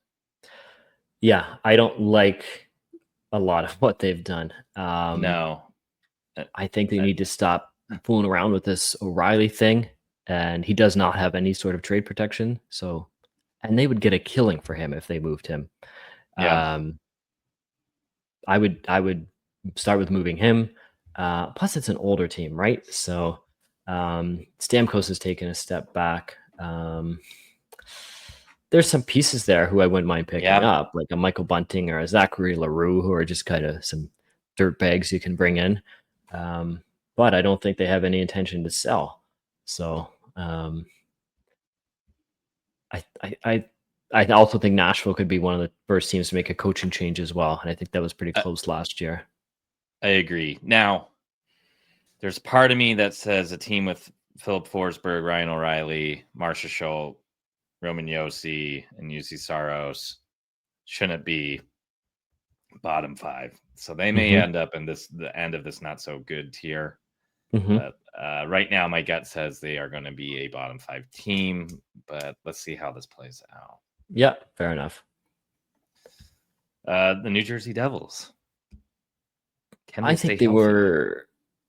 Yeah, I don't like a lot of what they've done. No. I think they need to stop fooling around with this O'Reilly thing, and he does not have any sort of trade protection. So, and they would get a killing for him if they moved him. Yeah. I would start with moving him. Plus, it's an older team, right? So, Stamkos has taken a step back. There's some pieces there who I wouldn't mind picking up, like a Michael Bunting or a Zachary Leroux, who are just kind of some dirt bags you can bring in. But I don't think they have any intention to sell. So I also think Nashville could be one of the first teams to make a coaching change as well. And I think that was pretty close last year. I agree. Now, there's part of me that says a team with Philip Forsberg, Ryan O'Reilly, Marcia Scholl, Roman Yossi, and UC Saros shouldn't be bottom 5. So they may end up in the end of this not so good tier. But right now, my gut says they are going to be a bottom 5 team. But let's see how this plays out. Yeah, fair enough. The New Jersey Devils. I think they were.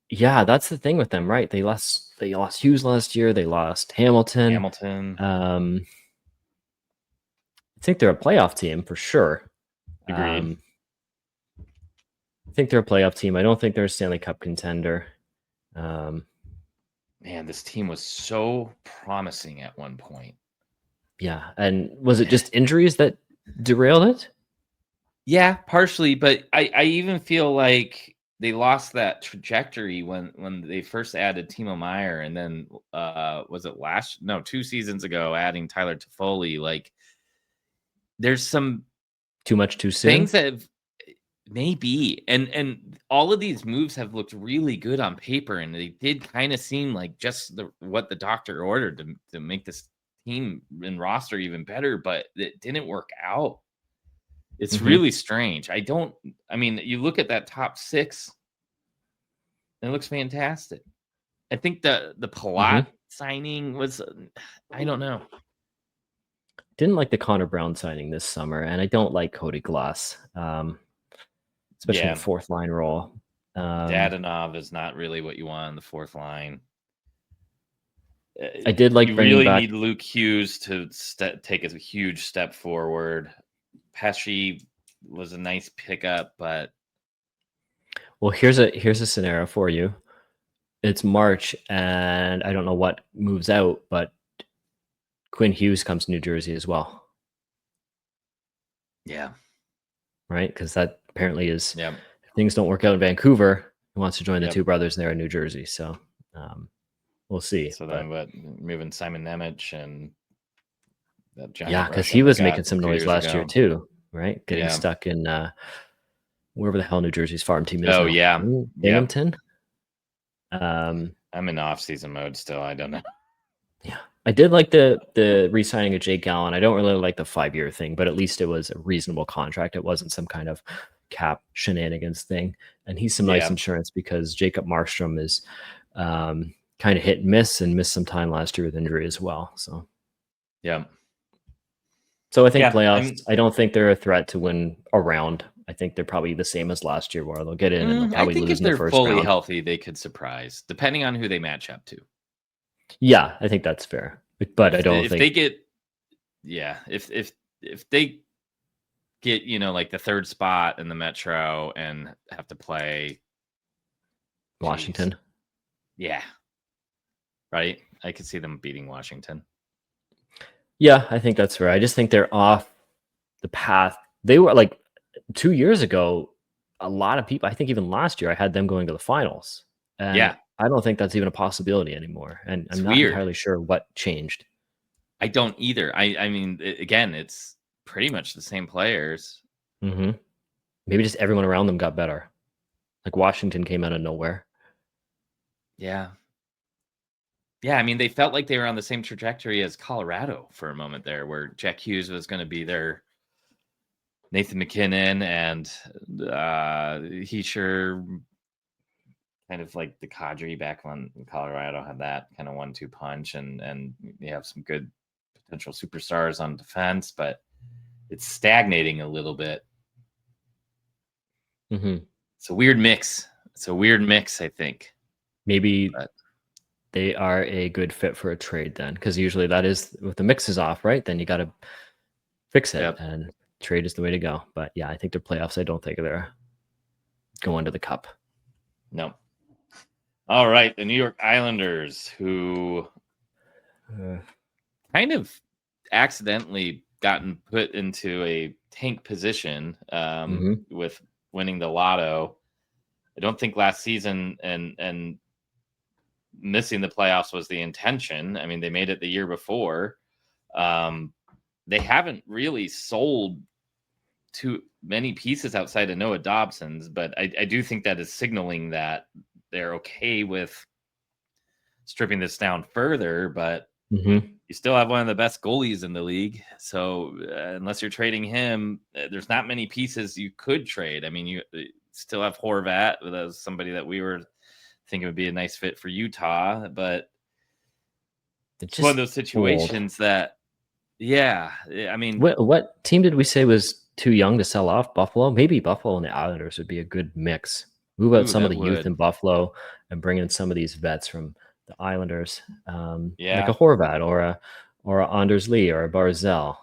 Yeah, that's the thing with them, right? They lost Hughes last year. They lost Hamilton. I think they're a playoff team for sure. Agreed. I think they're a playoff team. I don't think they're a Stanley Cup contender. Man, this team was so promising at one point. Yeah, and was it just injuries that derailed it? Yeah, partially, but I even feel like they lost that trajectory when they first added Timo Meier, and then was it 2 seasons ago adding Tyler Toffoli? Like, there's some too much too soon things that have, maybe, and all of these moves have looked really good on paper, and they did kind of seem like just what the doctor ordered to make this team and roster even better, but it didn't work out. It's really strange. I mean, you look at that top 6, it looks fantastic. I think the Palat signing was, I don't know. Didn't like the Connor Brown signing this summer, and I don't like Cody Glass, especially in the 4th line role. Dadonov is not really what you want on the 4th line. I did like you bringing really back... need Luke Hughes to take a huge step forward. Pesci was a nice pickup, but well, here's a scenario for you. It's March, and I don't know what moves out, but Quinn Hughes comes to New Jersey as well. Yeah. Right? Because that apparently is... If things don't work out in Vancouver, he wants to join the 2 brothers there in New Jersey. So we'll see. So then moving Simon Nemec and that giant... Yeah, because he was making some noise last year too, right? Getting stuck in wherever the hell New Jersey's farm team is. Oh, yeah. Binghamton? I'm in off-season mode still. I don't know. Yeah, I did like the re-signing of Jake Allen. I don't really like the 5-year thing, but at least it was a reasonable contract. It wasn't some kind of cap shenanigans thing. And he's some nice Yeah. insurance because Jacob Markstrom is kind of hit and missed some time last year with injury as well. So Yeah. so I think Yeah. playoffs. I don't think they're a threat to win a round. I think they're probably the same as last year, where they'll get in and they'll I probably think lose if in the they're first fully round. healthy, they could surprise, depending on who they match up to. Yeah, I think that's fair. But I don't If think they get, if they get, like the third spot in the Metro and have to play Washington. Yeah. Right. I could see them beating Washington. Yeah, I think that's fair. I just think they're off the path. They were like 2 years ago, a lot of people, I think even last year, I had them going to the finals. And Yeah. I don't think that's even a possibility anymore. And It's I'm not weird. entirely sure what changed. I don't either. I mean, again, it's pretty much the same players. Mm-hmm. Maybe just everyone around them got better. Like Washington came out of nowhere. Yeah. Yeah, I mean, they felt like they were on the same trajectory as Colorado for a moment there, where Jack Hughes was going to be their Nathan McKinnon, and he sure kind of like the Kadri back when Colorado had that kind of 1-2 punch, and you have some good potential superstars on defense, but it's stagnating a little bit. Mm-hmm. It's a weird mix. I think. Maybe they are a good fit for a trade then, because usually that is, if the mix is off, right? Then you got to fix it, and trade is the way to go. But yeah, I think they're playoffs. I don't think they're going to the cup. No. All right, the New York Islanders, who kind of accidentally gotten put into a tank position with winning the lotto. I don't think last season and missing the playoffs was the intention. I mean, they made it the year before. They haven't really sold too many pieces outside of Noah Dobson's, but I do think that is signaling that they're okay with stripping this down further, but you still have one of the best goalies in the league. So unless you're trading him, there's not many pieces you could trade. I mean, you still have Horvat, as somebody that we were thinking would be a nice fit for Utah, but it's one of those situations that, yeah, I mean, what team did we say was too young to sell off? Buffalo? Maybe Buffalo and the Islanders would be a good mix. Move out some of the youth in Buffalo and bring in some of these vets from the Islanders, like a Horvat or a Anders Lee or a Barzell.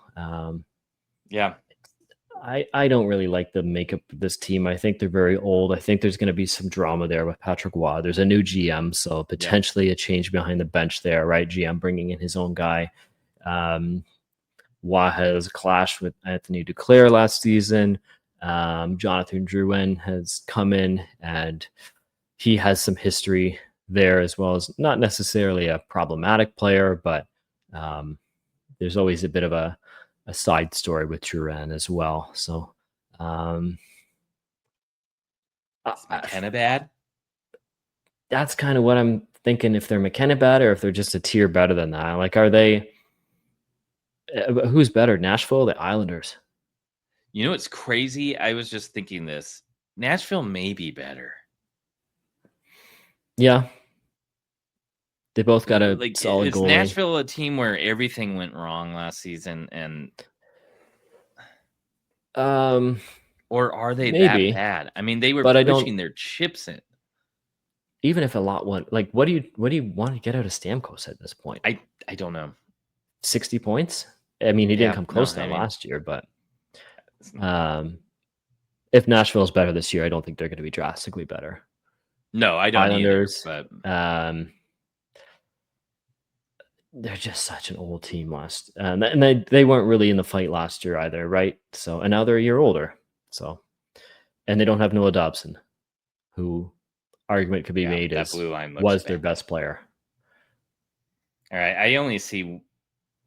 I don't really like the makeup of this team. I think they're very old. I think there's going to be some drama there with Patrick Waugh. There's a new GM, so potentially a change behind the bench there, right? GM bringing in his own guy. Waugh has clashed with Anthony Duclair last season. Jonathan Drouin has come in, and he has some history there, as well as not necessarily a problematic player, but there's always a bit of a side story with Drouin as well. So is McKenna bad? That's kind of what I'm thinking, if they're McKenna bad or if they're just a tier better than that. Like, are they who's better, Nashville or the Islanders? You know, it's crazy. I was just thinking this. Nashville may be better. Yeah. They both got a like solid is goalie. Nashville a team where everything went wrong last season, and or are they maybe that bad? I mean, they were but pushing their chips in. Even if a lot went, like, what do you want to get out of Stamkos at this point? I don't know. 60 points? I mean, he didn't come close to that last year, but if Nashville's better this year, I don't think they're going to be drastically better. No, I don't Islanders, either, but they're just such an old team and they weren't really in the fight last year either, right? So, and now they're a year older. So, and they don't have Noah Dobson, who argument could be made as blue line was their best player. All right, I only see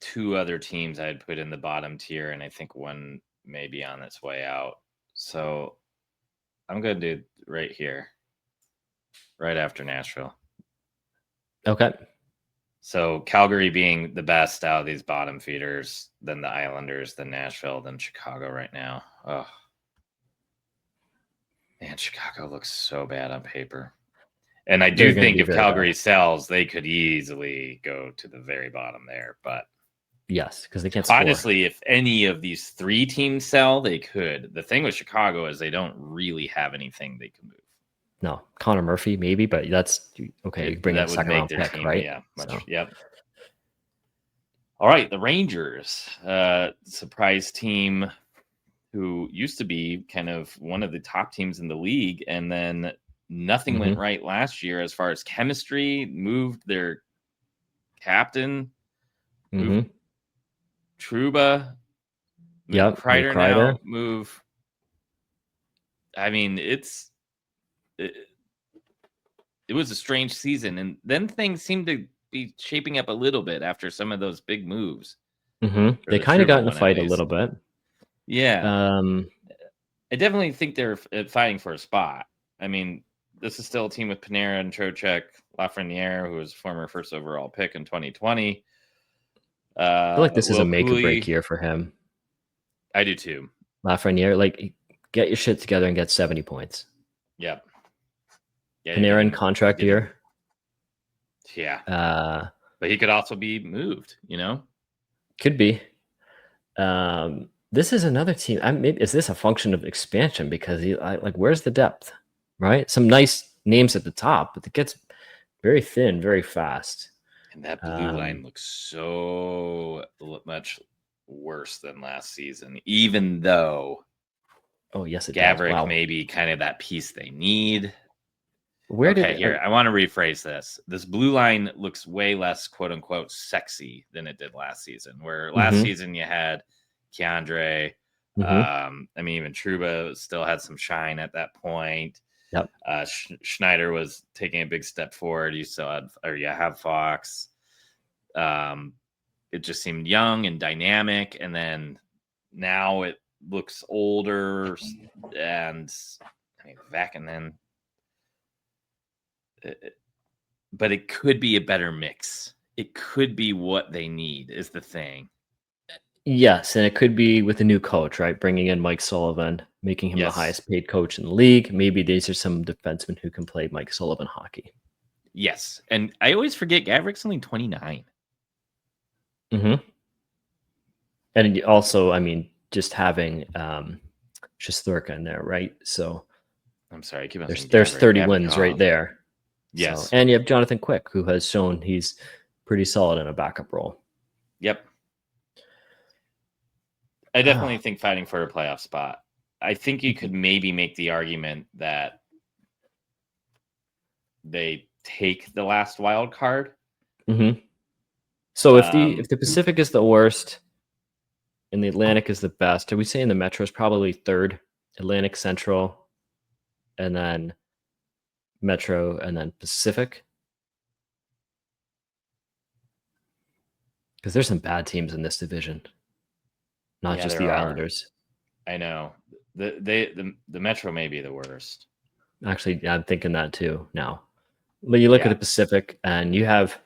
two other teams I'd put in the bottom tier, and I think one may be on its way out. So I'm going to do right here, right after Nashville. Okay. So Calgary being the best out of these bottom feeders, then the Islanders, then Nashville, then Chicago right now. Oh, man, Chicago looks so bad on paper. And I do think if Calgary sells, they could easily go to the very bottom there. But yes, because they can't honestly, if any of these 3 teams sell, they could. The thing with Chicago is they don't really have anything they can move. No, Connor Murphy maybe, but that's okay. You bring in a second round pick, team, right? Yeah, yep. All right, the Rangers, surprise team who used to be kind of one of the top teams in the league, and then nothing went right last year as far as chemistry. Moved their captain, moved Trouba, move Kreider now, move. I mean, it was a strange season, and then things seemed to be shaping up a little bit after some of those big moves. They kind of got in a fight a little bit. Yeah. I definitely think they're fighting for a spot. I mean, this is still a team with Panarin, Trocheck, Lafreniere, who was former first overall pick in 2020. I feel like this is a make or break year for him. I do too. Lafreniere, like, get your shit together and get 70 points. Yep. Yeah, Panarin contract year. Yeah. But he could also be moved, Could be. This is another team. Is this a function of expansion? Because where's the depth? Right? Some nice names at the top, but it gets very thin very fast. And that blue line looks so much worse than last season, even though Gaborik may be kind of that piece they need. I want to rephrase this. This blue line looks way less quote unquote sexy than it did last season, where last season you had Keandre. I mean, even Trouba still had some shine at that point. Yep. Schneider was taking a big step forward. You have Fox. It just seemed young and dynamic, and then now it looks older and back and then. But it could be a better mix. It could be what they need is the thing. Yes, and it could be with a new coach, right? Bringing in Mike Sullivan, making him the highest paid coach in the league. Maybe these are some defensemen who can play Mike Sullivan hockey. Yes, and I always forget Gavorik's only 29. And also, I mean, just having Shesterkin in there, right? So I'm sorry, I keep on there's 30 wins right there. Yes. So, and you have Jonathan Quick, who has shown he's pretty solid in a backup role. Yep. I definitely think fighting for a playoff spot. I think you could maybe make the argument that they take the last wild card. So if the Pacific is the worst and the Atlantic is the best, are we saying the Metro is probably third, Atlantic, Central, and then Metro, and then Pacific? Because there's some bad teams in this division, not just the Islanders. I know the Metro may be the worst. Actually, I'm thinking that too now. But you look at the Pacific, and you have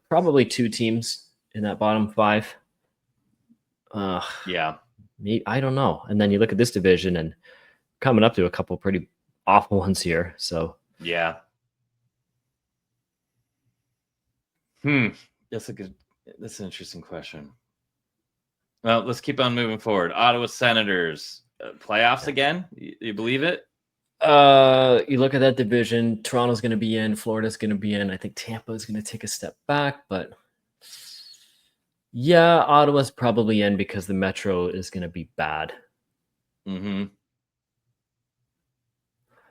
probably 2 teams in that bottom 5. Yeah, I don't know. And then you look at this division, and coming up to a couple pretty awful ones here. So yeah. That's an interesting question. Well, let's keep on moving forward. Ottawa Senators, playoffs again? You believe it? You look at that division, Toronto's going to be in, Florida's going to be in. I think Tampa is going to take a step back, but yeah, Ottawa's probably in because the Metro is going to be bad. Now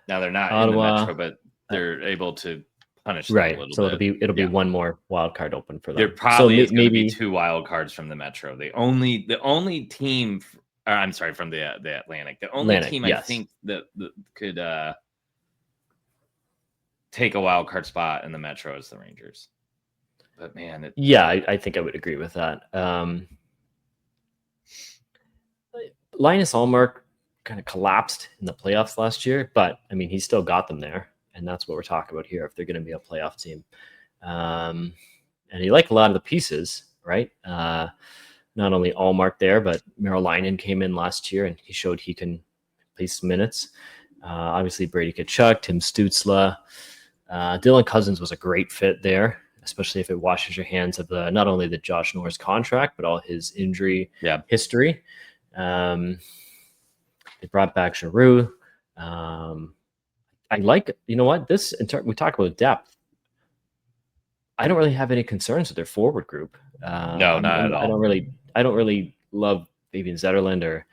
they're not in the Metro, but they're able to punish them a little bit. So it'll be one more wild card open for them. There probably is going to be 2 wild cards from the Metro. The only team. I'm sorry, from the Atlantic. The only team I think that could take a wild card spot in the Metro is the Rangers. But man, I think I would agree with that. Linus Ullmark kind of collapsed in the playoffs last year, but I mean, he still got them there. and that's what we're talking about here if they're going to be a playoff team. And he liked a lot of the pieces, right? Not only Allmark there, but Merrill came in last year, and he showed he can play some minutes. Obviously, Brady Tkachuk, Tim Stützle. Dylan Cousins was a great fit there, especially if it washes your hands of not only the Josh Norris contract, but all his injury history. They brought back Giroux. I like, you know what, we talk about depth. I don't really have any concerns with their forward group. No, not at all. I don't really love Fabian Zetterlund or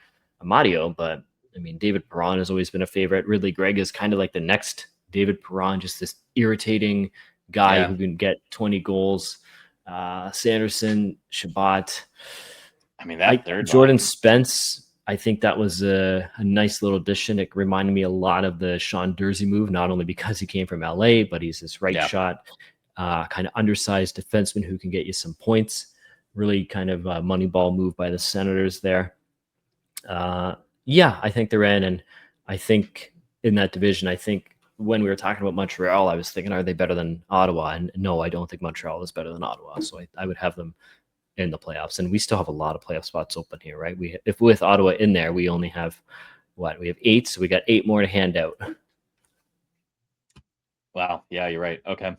Amadio, but I mean, David Perron has always been a favorite. Ridley Gregg is kind of like the next David Perron, just this irritating guy who can get 20 goals. Sanderson, Shabbat. I mean, that third Jordan line. Spence, I think that was a nice little addition. It reminded me a lot of the Sean Dursey move, not only because he came from LA, but he's this right shot, kind of undersized defenseman who can get you some points. Really kind of a Moneyball move by the Senators there. I think they're in, and I think in that division, I think when we were talking about Montreal, I was thinking, are they better than Ottawa? And no, I don't think Montreal is better than Ottawa. So I would have them in the playoffs, and we still have a lot of playoff spots open here, right? If with Ottawa in there, we only have we have 8, so we got 8 more to hand out. Wow. Yeah, you're right. Okay.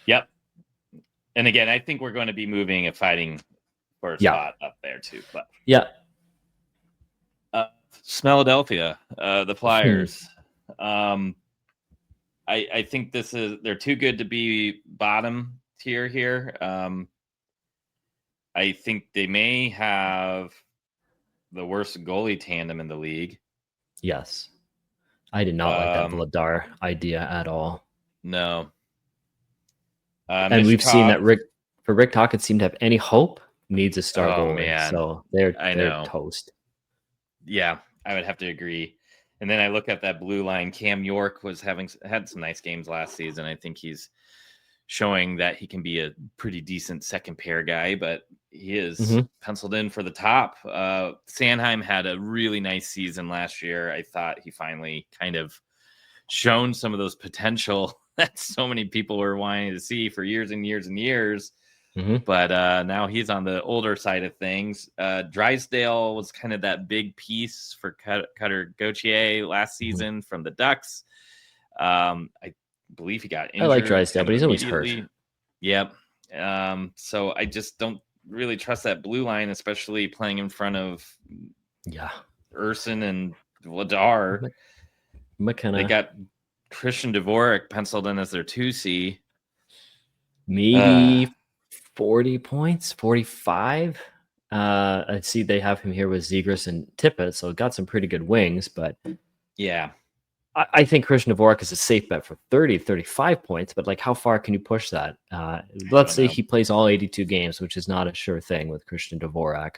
Yep. And again, I think we're going to be moving and fighting for a spot up there too. But Smelledelphia, the Flyers. I think they're too good to be bottom tier here. I think they may have the worst goalie tandem in the league. Yes. I did not like that Vladar idea at all. No. And we've seen that Rick Tocchet seemed to have any hope, needs a star goalie. Man. So they're toast. Yeah, I would have to agree. And then I look at that blue line. Cam York had some nice games last season. I think he's showing that he can be a pretty decent second pair guy, but he is penciled in for the top. Sanheim had a really nice season last year. I thought he finally kind of shown some of those potential that so many people were wanting to see for years and years and years. But now he's on the older side of things. Drysdale was kind of that big piece for Cutter Gauthier last season from the Ducks. I believe he got injured. I like Drysdale, but he's always hurt. Yep. So I just don't really trust that blue line, especially playing in front of Urson and Vladar. McKenna. They got Christian Dvorak penciled in as their 2C. Maybe 40 points, 45. I see they have him here with Zegras and Tippett, so got some pretty good wings, but I think Christian Dvorak is a safe bet for 30, 35 points, but like how far can you push that? Let's say he plays all 82 games, which is not a sure thing with Christian Dvorak.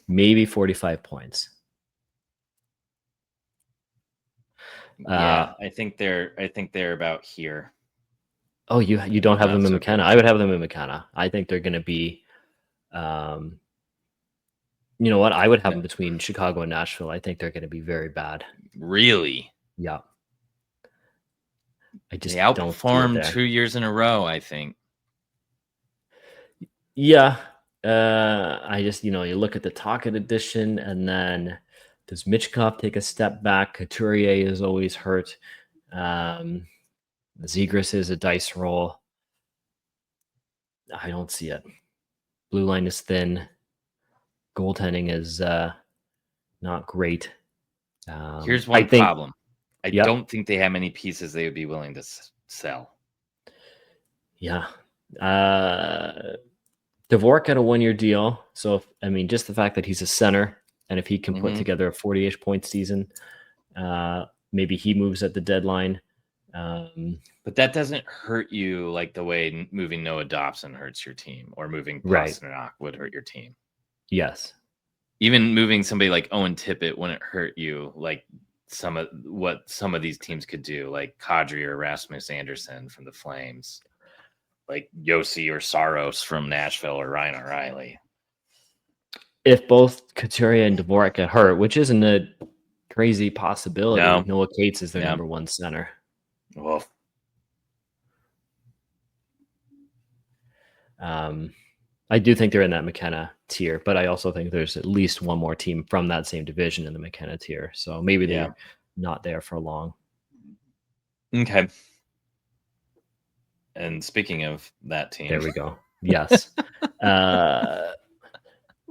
Maybe 45 points. I think they're about here. Oh, you don't have them in McKenna? I would have them in McKenna. I think they're going to be, you know what? I would have them between Chicago and Nashville. I think they're going to be very bad. Really? Yeah. They outperformed 2 years in a row, I think. Yeah. I just, you look at the Tocchet edition, and then does Michkov take a step back? Couturier is always hurt. Zegras is a dice roll. I don't see it. Blue line is thin. Goaltending is not great. Here's one problem. I don't think they have many pieces they would be willing to sell. Yeah. Dvorak had a 1-year deal. So, just the fact that he's a center, and if he can put together a 40-ish point season, maybe he moves at the deadline. But that doesn't hurt you like the way moving Noah Dobson hurts your team, or moving Pasternak would hurt your team. Yes. Even moving somebody like Owen Tippett wouldn't hurt you like some of these teams could do, like Kadri or Rasmus Anderson from the Flames, like Yossi or Saros from Nashville, or Ryan O'Reilly. If both Couturier and Dvorak get hurt, which isn't a crazy possibility. No. Noah Cates is their Yeah. number one center. Well, I do think they're in that McKenna tier, but I also think there's at least one more team from that same division in the McKenna tier. So maybe they're not there for long. Okay. And speaking of that team, there we go. Yes.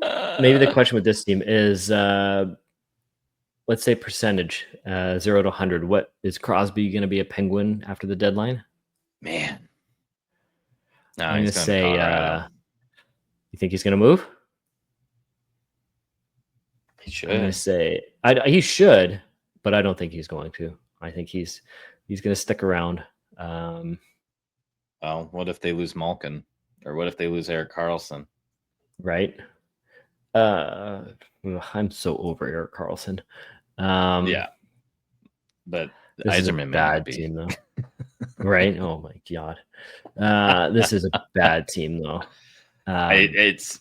Maybe the question with this team is, let's say percentage, 0 to 100. What is Crosby going to be a Penguin after the deadline? Man. No, I'm going he's to going say, to Colorado. You think he's going to move? He should. I'm going to say he should, but I don't think he's going to. I think he's going to stick around. Well, what if they lose Malkin? Or what if they lose Erik Karlsson? Right. I'm so over Erik Karlsson. Yeah. But this is a bad team, though. Right? Oh my god. This is a bad team, though. It's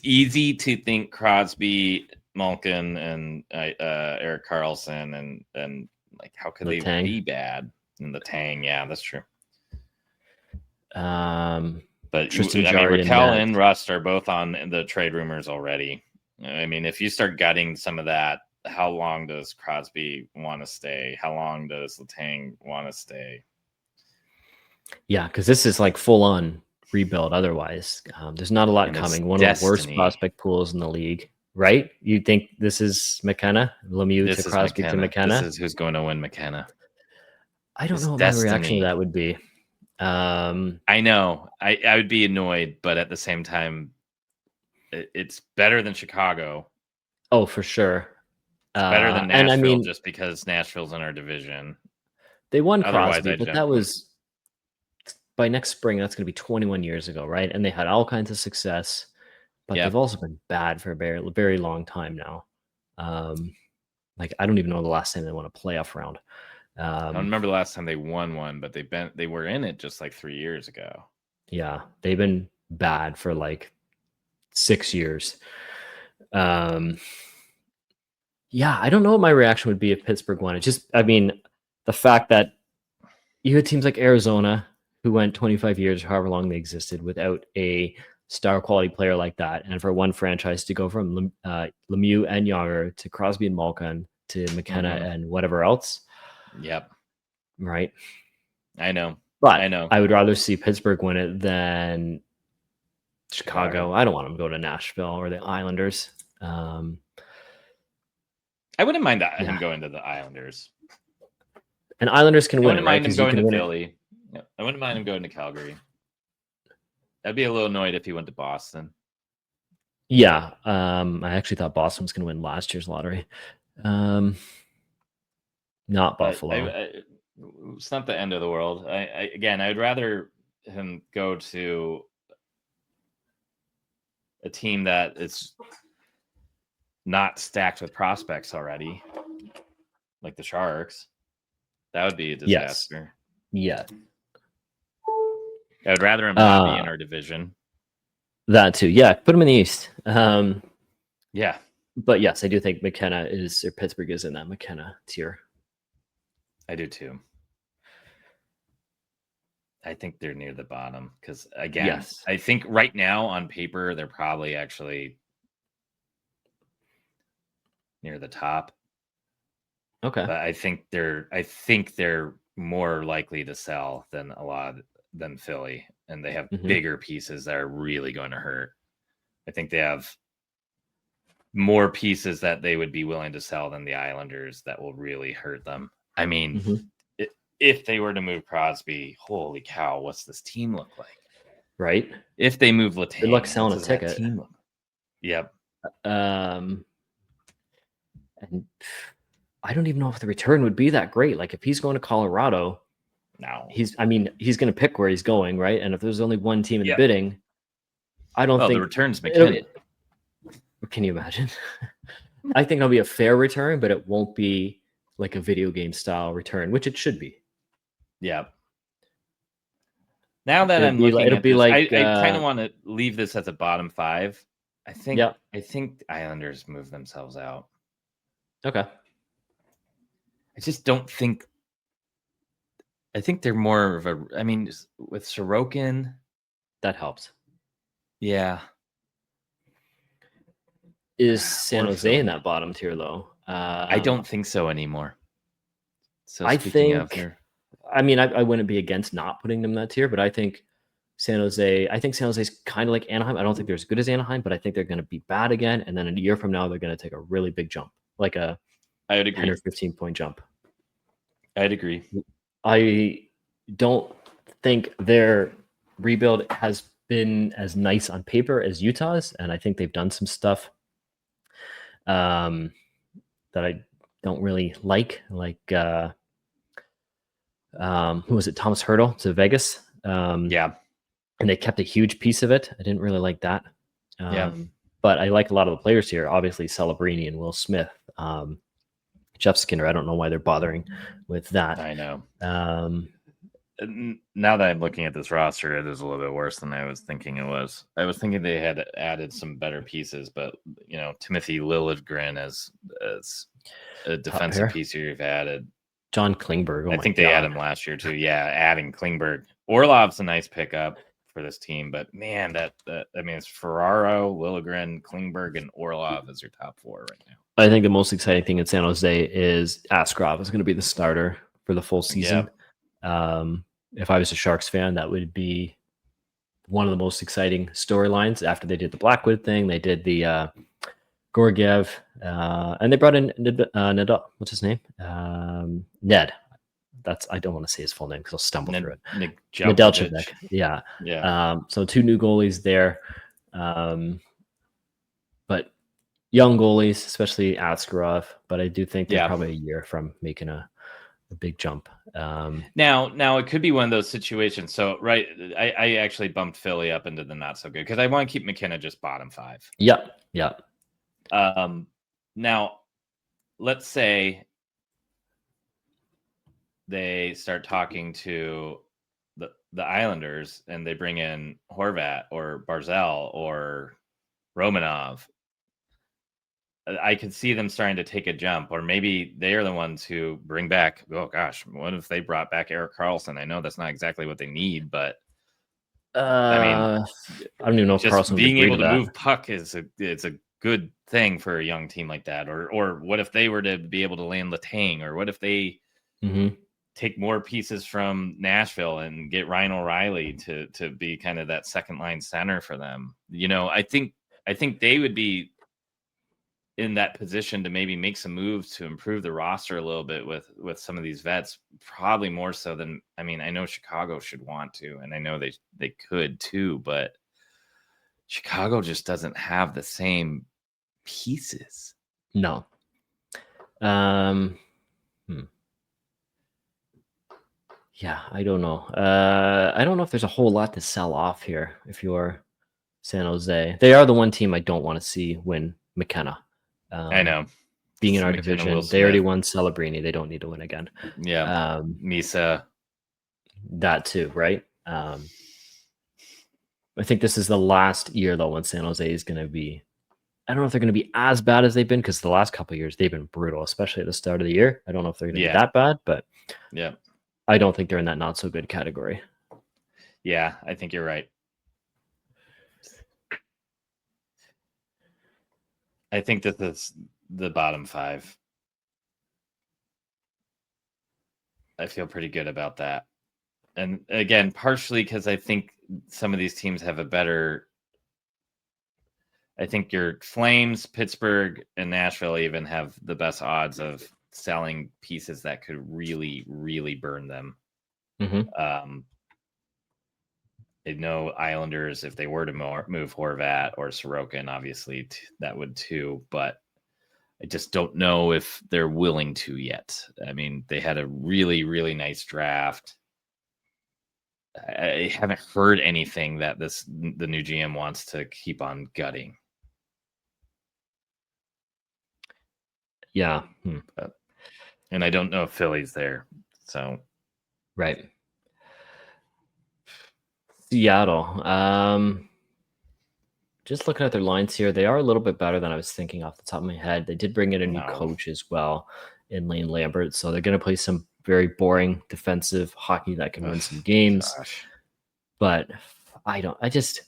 easy to think Crosby, Malkin, and Erik Karlsson, and like how could they be bad in the Tang? Yeah, that's true. But Raquel and Rust are both on the trade rumors already. I mean, if you start gutting some of that, how long does Crosby want to stay? How long does Letang want to stay? Yeah, because this is like full on rebuild. Otherwise, there's not a lot coming. One of the worst prospect pools in the league, right? You think this is McKenna, Lemieux to Crosby to McKenna? This is who's going to win McKenna. I don't know what my reaction to that would be. I know I would be annoyed, but at the same time, it's better than Chicago. Oh, for sure. It's better than Nashville, and I mean, just because Nashville's in our division. They won Crosby, but that was by next spring. That's going to be 21 years ago, right? And they had all kinds of success, but they've also been bad for a very, very long time now. Like I don't even know the last time they won a playoff round. I don't remember the last time they won one, but they were in it just like 3 years ago. Yeah, they've been bad for like 6 years. Yeah, I don't know what my reaction would be if Pittsburgh won. It just, I mean, the fact that you had teams like Arizona who went 25 years, however long they existed, without a star quality player like that, and for one franchise to go from Lemieux and Yager to Crosby and Malkin to McKenna and whatever else. Yep. Right. I know. But I would rather see Pittsburgh win it than Chicago. I don't want them to go to Nashville or the Islanders. I wouldn't mind him going to the Islanders. And Islanders can win it, right? I wouldn't mind him going to Philly. Yeah, I wouldn't mind him going to Calgary. I'd be a little annoyed if he went to Boston. Yeah. I actually thought Boston was going to win last year's lottery. Not Buffalo. It's not the end of the world. I'd rather him go to a team that is not stacked with prospects already, like the Sharks. That would be a disaster. Yeah. I would rather him not be in our division. That too. Yeah, put him in the East. Yeah. But yes, I do think Pittsburgh is in that McKenna tier. I do too. I think they're near the bottom because, again, I think right now on paper they're probably actually near the top. Okay, but I think they're more likely to sell than Philly, and they have bigger pieces that are really going to hurt. I think they have more pieces that they would be willing to sell than the Islanders that will really hurt them. I mean, if they were to move Crosby, holy cow, what's this team look like? Right. If they move Letang, good luck selling a ticket. Yep. And I don't even know if the return would be that great. Like if he's going to Colorado, he's going to pick where he's going, right? And if there's only one team in the bidding, I don't think the return's McKinnon. Can you imagine? I think it'll be a fair return, but it won't be like a video game style return, which it should be. Yeah. Now that I'm looking at this, I kind of want to leave this as a bottom 5. I think Islanders move themselves out. Okay. just don't think. I think they're more of a. I mean, with Sorokin, That helps. yeah. Is San Or Jose in Philly. that bottom tier though? I don't think so anymore. So I speaking of, think. I mean, I wouldn't be against not putting them in that tier, but I think San Jose. I think San Jose is kind of like Anaheim. I don't think they're as good as Anaheim, but I think they're going to be bad again, and then a year from now they're going to take a really big jump, like a I would 10 or agree. 15-point jump. I'd agree. I don't think their rebuild has been as nice on paper as Utah's, and I think they've done some stuff that I don't really like who was it, Thomas Hurdle to Vegas. Yeah. And they kept a huge piece of it. I didn't really like that. Yeah. But I like a lot of the players here. Obviously, Celebrini and Will Smith. Jeff Skinner, I don't know why they're bothering with that. I know. Now that I'm looking at this roster, it is a little bit worse than I was thinking it was. I was thinking they had added some better pieces, but Timothy Liljegren as a defensive piece here you've added. John Klingberg. I think they had him last year too. Yeah, adding Klingberg. Orlov's a nice pickup for this team, but man, that I mean, it's Ferraro, Liljegren, Klingberg, and Orlov as your top four right now. I think the most exciting thing in San Jose is Askarov is going to be the starter for the full season. Yep. If I was a Sharks fan, that would be one of the most exciting storylines. After they did the Blackwood thing, they did the Gorgiev, and they brought in Ned. What's his name? Ned. I don't want to say his full name because I'll stumble through it. Nedeljkovic. Yeah. Yeah. So 2 new goalies there, but young goalies, especially Askarov. But I do think they're probably a year from making a big jump. Now it could be one of those situations. So right, I actually bumped Philly up into the not so good because I want to keep McKenna just bottom 5. Yep. Now let's say they start talking to the Islanders and they bring in Horvat or Barzal or Romanov. I could see them starting to take a jump, or maybe they are the ones who bring back. Oh gosh, what if they brought back Erik Karlsson? I know that's not exactly what they need, but I mean, I don't even know if just Karlsson being able to move puck it's a good thing for a young team like that. Or what if they were to be able to land Letang, or what if they take more pieces from Nashville and get Ryan O'Reilly to be kind of that second line center for them? I think they would be in that position to maybe make some moves to improve the roster a little bit with some of these vets, probably more so than, I mean, I know Chicago should want to, and I know they could too, but Chicago just doesn't have the same pieces. No. Yeah, I don't know. I don't know if there's a whole lot to sell off here if you're San Jose. They are the one team I don't want to see win McKenna. I know. Being in our division, they already won Celebrini. They don't need to win again. Yeah. Misa. That too, right? I think this is the last year, though, when San Jose is going to be... I don't know if they're going to be as bad as they've been, because the last couple of years, they've been brutal, especially at the start of the year. I don't know if they're going to be that bad, but I don't think they're in that not-so-good category. Yeah, I think you're right. I think that that's the bottom 5. I feel pretty good about that. And again, partially because I think some of these teams have a better... I think your Flames, Pittsburgh, and Nashville even have the best odds of selling pieces that could really, really burn them. I know Islanders, if they were to move Horvat or Sorokin, obviously that would too, but I just don't know if they're willing to yet. I mean, they had a really, really nice draft. I haven't heard anything that the new GM wants to keep on gutting. Yeah. And I don't know if Philly's there. So. Right. Seattle. Just looking at their lines here, they are a little bit better than I was thinking off the top of my head. They did bring in a new coach as well in Lane Lambert. So they're going to play some very boring defensive hockey that can win some games. Gosh. But there's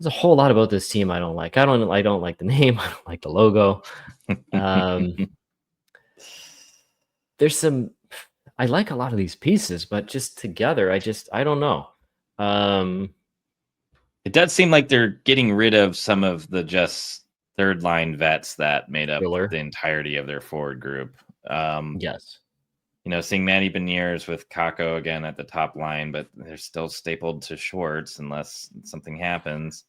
a whole lot about this team I don't like. I don't like the name. I don't like the logo. I like a lot of these pieces, but just together, I don't know. It does seem like they're getting rid of some of the just third line vets that made up the entirety of their forward group. Yes. Seeing Matty Beniers with Kako again at the top line, but they're still stapled to Schwartz unless something happens.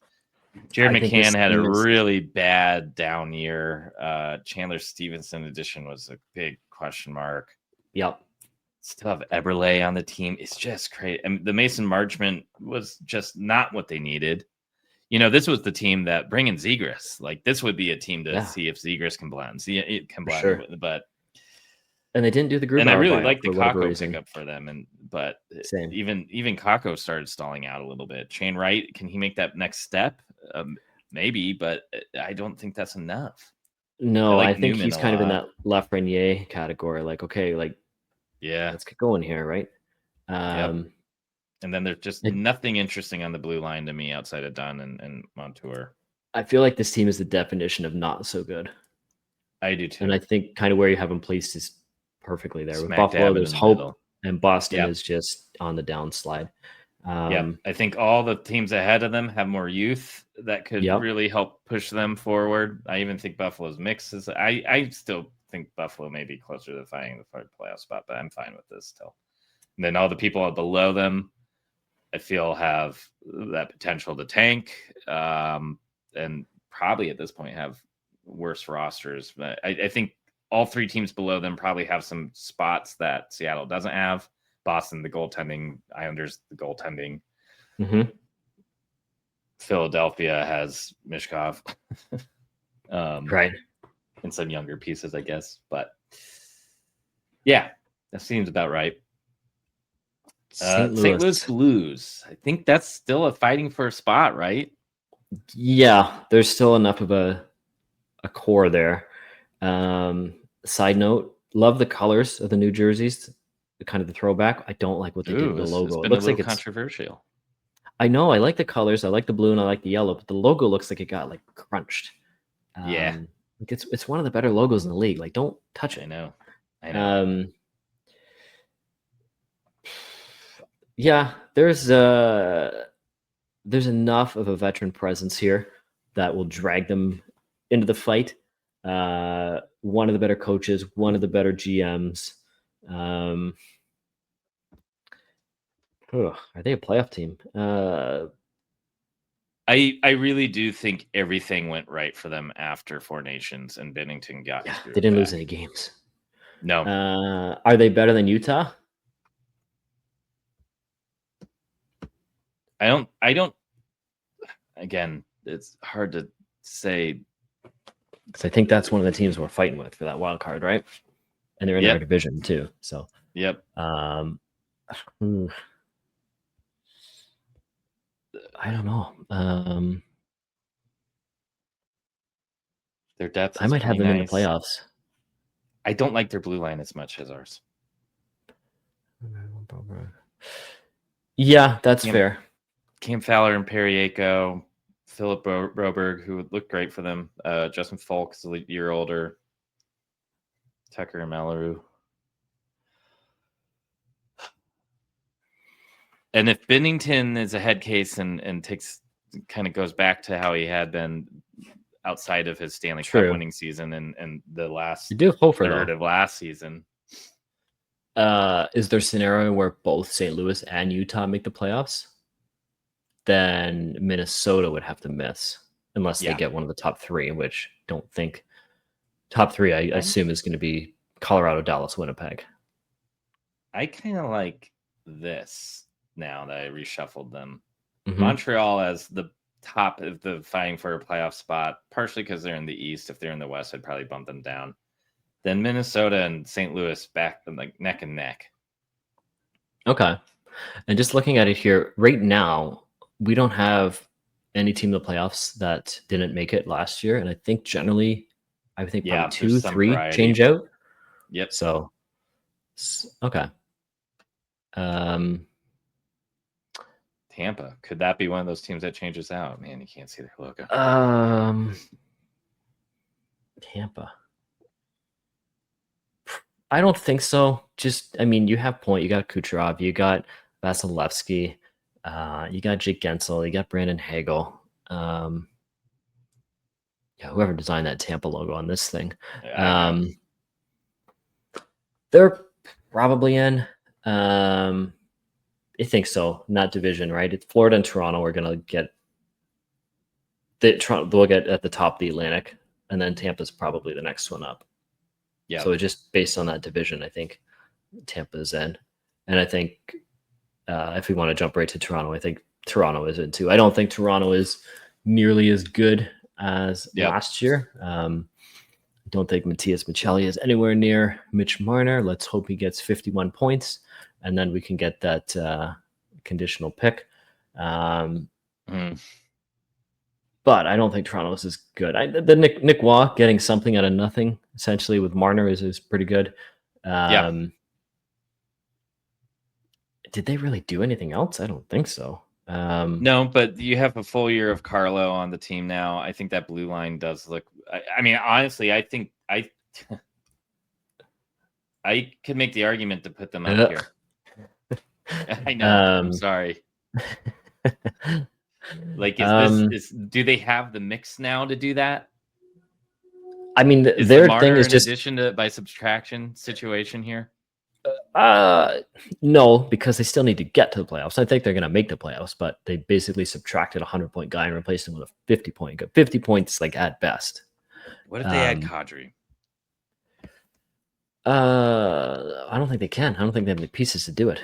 Jared McCann had a really bad down year. Chandler Stevenson addition was a big question mark. Yep. Still have Eberle on the team. It's just crazy. And the Mason Marchment was just not what they needed. This was the team that bringing Zegras. Like this would be a team to see if Zegras can blend. See, it can blend, sure. But and they didn't do the group. And I really like the Kako pickup for them. But same. Even Kako started stalling out a little bit. Shane Wright, can he make that next step? Maybe, but I don't think that's enough. No, I think he's kind of in that Lafreniere category. Like, okay, like, yeah, let's get going here, right? Yep. And then there's just nothing interesting on the blue line to me outside of Dunn and Montour. I feel like this team is the definition of not so good. I do too. And I think kind of where you have them placed is perfectly there. With Buffalo, there's hope, and Boston is just on the downslide. I think all the teams ahead of them have more youth that could really help push them forward. I even think Buffalo's mix is. I still think Buffalo may be closer to fighting the third playoff spot, but I'm fine with this still. And then all the people below them, I feel have that potential to tank, and probably at this point have worse rosters. But I think all three teams below them probably have some spots that Seattle doesn't have. Boston, the goaltending. Islanders, the goaltending. Mm-hmm. Philadelphia has Mishkov. Right. And some younger pieces, I guess. But yeah, that seems about right. St. Louis Blues. I think that's still a fighting for a spot, right? Yeah, there's still enough of a core there. Side note, love the colors of the new jerseys, kind of the throwback. I don't like what they did with the logo. It looks like it's controversial. I know. I like the colors. I like the blue and I like the yellow, but the logo looks like it got like crunched. It's one of the better logos in the league. Like, don't touch it. I know. Yeah, there's enough of a veteran presence here that will drag them into the fight. One of the better coaches, one of the better GMs. Are they a playoff team? I really do think everything went right for them after Four Nations and Bennington got. Yeah, they didn't lose any games. No. Are they better than Utah? I don't. Again, it's hard to say. Because I think that's one of the teams we're fighting with for that wild card, right? And they're in our division too. So. Yep. I don't know. Their depth. I might have them in the playoffs. I don't like their blue line as much as ours. Yeah, that's fair. Cam Fowler and Periaco, Philip Broberg, who looked great for them. Justin Falk is a year older. Tucker and Mallory. And if Bennington is a head case and takes kind of goes back to how he had been outside of his Stanley Cup winning season and the last third of last season. Is there a scenario where both St. Louis and Utah make the playoffs? Then Minnesota would have to miss unless they get one of the top three, which don't think top three, I assume, is going to be Colorado, Dallas, Winnipeg. I kind of like this now that I reshuffled them. Mm-hmm. Montreal as the top of the fighting for a playoff spot, partially because they're in the East. If they're in the West, I'd probably bump them down. Then Minnesota and St. Louis back like neck and neck. Okay. And just looking at it here, right now, we don't have any team in the playoffs that didn't make it last year. And I think generally, probably 2, 3 change out. Yep. So, okay. Tampa. Could that be one of those teams that changes out? Man, you can't see their logo. Tampa. I don't think so. Just, I mean, you have Point, you got Kucherov, you got Vasilevsky, you got Jake Gensel, you got Brandon Hagel. Yeah, whoever designed that Tampa logo on this thing. They're probably in. I think so. Not division, right? It's Florida and Toronto are going to get. They'll get at the top of the Atlantic, and then Tampa's probably the next one up. Yeah. So just based on that division, I think Tampa's in, and I think if we want to jump right to Toronto, I think Toronto is in too. I don't think Toronto is nearly as good as last year. Don't think Matias Maccelli is anywhere near Mitch Marner. Let's hope he gets 51 points, and then we can get that conditional pick. But I don't think Toronto's is good. The Nick Waugh getting something out of nothing, essentially, with Marner is pretty good. Did they really do anything else? I don't think so. No, but you have a full year of Carlo on the team now. I think that blue line does look. I mean, honestly, I think I could make the argument to put them up here. I know. I'm sorry. Like, do they have the mix now to do that? I mean, their thing is just addition to by subtraction situation here. No, because they still need to get to the playoffs. I think they're going to make the playoffs, but they basically subtracted a 100-point guy and replaced him with a 50-point guy. 50 points, like at best. What if they add Kadri? I don't think they can. I don't think they have the pieces to do it.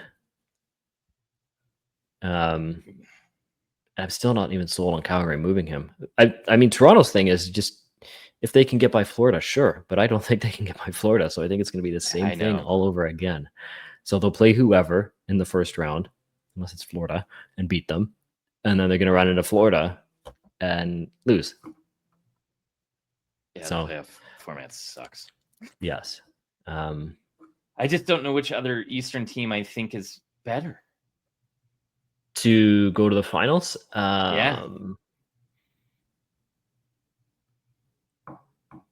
I'm still not even sold on Calgary moving him. I mean, Toronto's thing is just if they can get by Florida, sure, but I don't think they can get by Florida. So I think it's going to be the same thing all over again. So they'll play whoever in the first round, unless it's Florida, and beat them. And then they're going to run into Florida and lose. Yeah, so the playoff format sucks. Yes. I just don't know which other Eastern team I think is better to go to the finals. I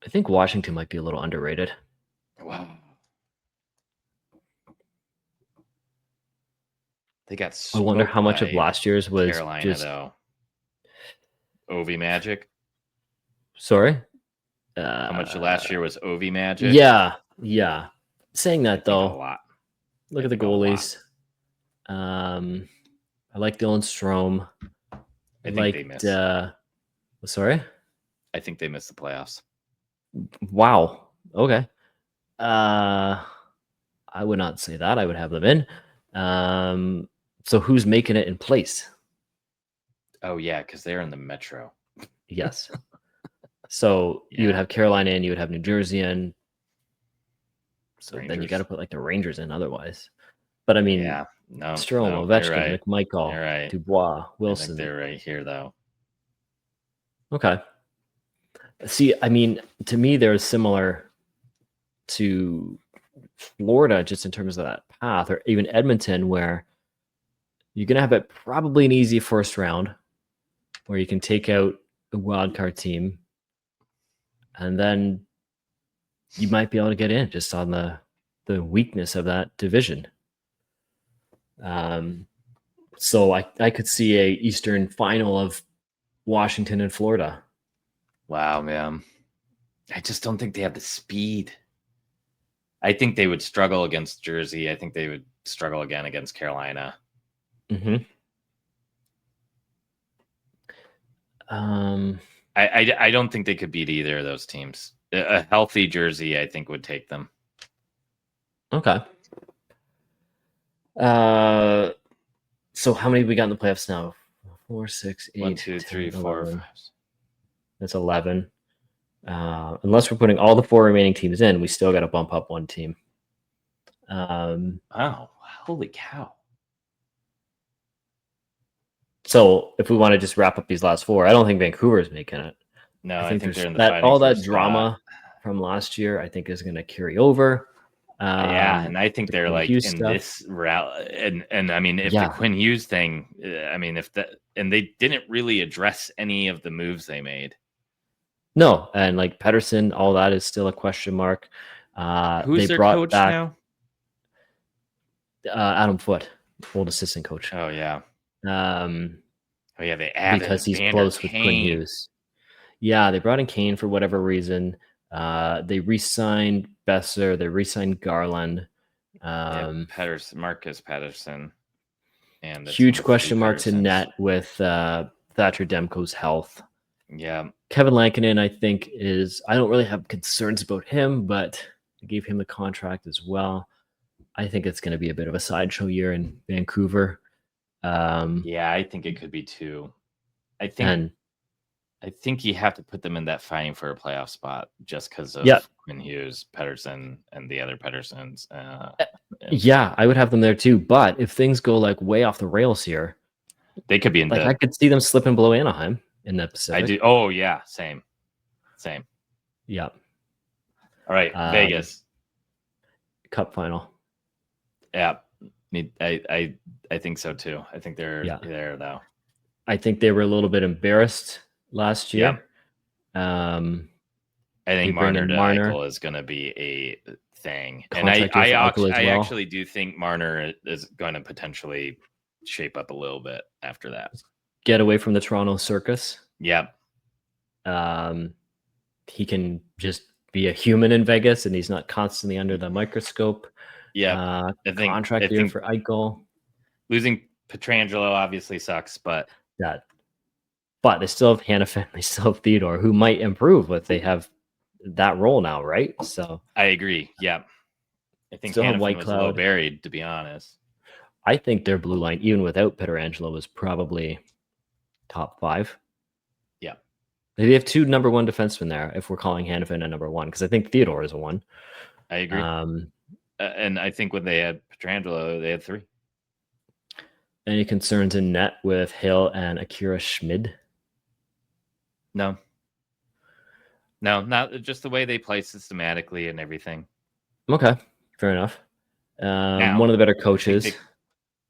think Washington might be a little underrated. Wow. They got. I wonder how much of last year's was Carolina, just though. Ovi Magic. Sorry. How much of last year was Ovi Magic? Yeah. Saying that though, a lot. Look at the goalies. I like Dylan Strome. I think they missed. Sorry. I think they missed the playoffs. Wow. Okay. I would not say that. I would have them in. So who's making it in place? Oh yeah, because they're in the Metro. Yes. So you would have Carolina in, you would have New Jersey in. So Rangers. Then you got to put like the Rangers in otherwise. But I mean, Strome, Ovechkin, McMichael, Dubois, Wilson. I think they're right here though. Okay. See, I mean, to me, they're similar to Florida just in terms of that path, or even Edmonton, where you're going to have it probably an easy first round where you can take out a wild card team, and then you might be able to get in just on the weakness of that division. So I could see a Eastern final of Washington and Florida. Wow, man. I just don't think they have the speed. I think they would struggle against Jersey. I think they would struggle again against Carolina. Mm-hmm. I don't think they could beat either of those teams. A healthy Jersey, I think, would take them. Okay. So how many we got in the playoffs now? 4, 6, 8, 1, 2, 3, 4, 5. That's 11. Unless we're putting all the 4 remaining teams in, we still got to bump up one team. Oh, holy cow. So if we want to just wrap up these last 4, I don't think Vancouver's making it. No, I think they're in the all that drama from last year, I think, is going to carry over. Yeah, and I think The they're Quinn like Hughes in stuff. this route, and I mean, if the Yeah. Quinn Hughes thing, I mean, if that, and they didn't really address any of the moves they made. No, and like Pedersen, all that is still a question mark. Who's They their brought coach back now? Adam Foote, old assistant coach. Oh yeah, Um, oh yeah, they added because he's Evander close with Quinn Kane. Hughes. Yeah, they brought in Kane for whatever reason. They re-signed Besser. They re-signed Garland. Yeah, Pedersen, Marcus Pedersen, and it's Huge three question marks in Pedersens. net with Thatcher Demko's health. Yeah, Kevin Lankinen, I think, is. I don't really have concerns about him, but I gave him the contract as well. I think it's going to be a bit of a sideshow year in Vancouver. yeah, I think it could be too. I think you have to put them in that fighting for a playoff spot just because of Yeah, Quinn Hughes, Pedersen, and the other Pedersens. yeah, I would have them there too. But if things go like way off the rails here, They could be in like I the. could see them slipping below Anaheim in the I Pacific. do. Oh yeah, same. Yeah. All right, Vegas Cup final. Yeah, I think so too. I think they're there though. I think they were a little bit embarrassed last year. I think Marner to Eichel is going to be a thing, and I actually do think Marner is going to potentially shape up a little bit after that. Get away from the Toronto circus. Yep. He can just be a human in Vegas, and he's not constantly under the microscope. Yeah. Contract year for Eichel. Losing Pietrangelo obviously sucks, but they still have Hanifin, they still have Theodore, who might improve if they have that role now, right? So I agree. Yeah. I think Hanifin was a little buried, to be honest. I think their blue line, even without Pietrangelo, was probably top 5. Yeah. They have 2 number 1 defensemen there, if we're calling Hanifin a number 1, because I think Theodore is a 1. I agree. And I think when they had Pietrangelo, they had 3. Any concerns in net with Hill and Akira Schmid? No, not just the way they play systematically and everything. Okay, fair enough. One of the better coaches.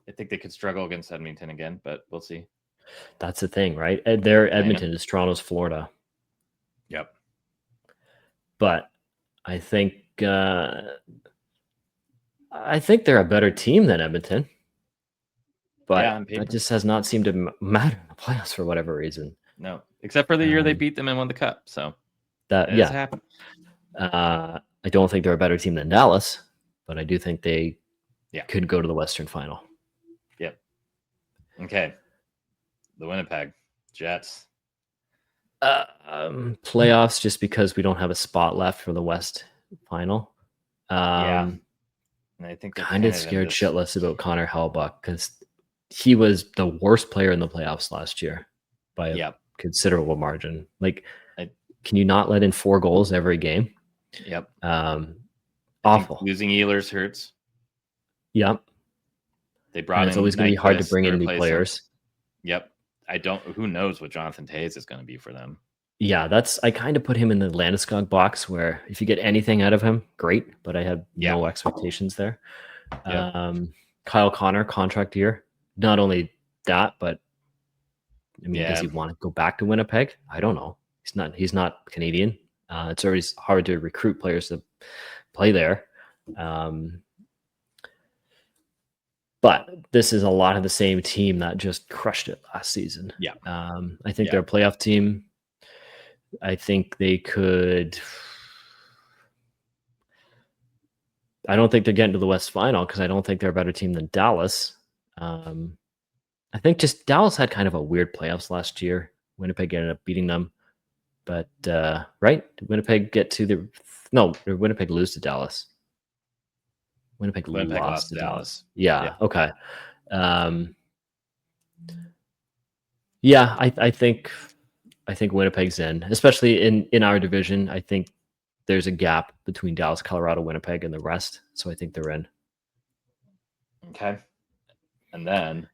I think they could struggle against Edmonton again, but we'll see. That's the thing, right? Their Edmonton is Toronto's Florida. Yep. But I think they're a better team than Edmonton. But that just has not seemed to matter in the playoffs for whatever reason. No, except for the year they beat them and won the cup. So that has happened. I don't think they're a better team than Dallas, but I do think they could go to the Western Final. Yep. Okay. The Winnipeg Jets. Playoffs, just because we don't have a spot left for the West Final. And I think kind of scared shitless about Connor Hellebuyck because he was the worst player in the playoffs last year by a considerable margin. Like, can you not let in 4 goals every game? Yep. Awful. Losing Ehlers hurts. Yep. They brought in. It's always going to be hard to bring in new players. Yep. Who knows what Jonathan Toews is going to be for them. Yeah, I kind of put him in the Landeskog box where if you get anything out of him, great, but I have no expectations there. Kyle Connor, contract year. Not only that, but I mean, does he want to go back to Winnipeg? I don't know. He's not Canadian. It's always hard to recruit players to play there. But this is a lot of the same team that just crushed it last season. Yeah. I think they're a playoff team. I think they could. I don't think they're getting to the West Final because I don't think they're a better team than Dallas. I think just Dallas had kind of a weird playoffs last year. Winnipeg ended up beating them. But, right? Did Winnipeg get to the... No, did Winnipeg lose to Dallas? Winnipeg lost to Dallas. Yeah, okay. I think Winnipeg's in, especially in our division. I think there's a gap between Dallas, Colorado, Winnipeg, and the rest. So I think they're in. Okay. And then,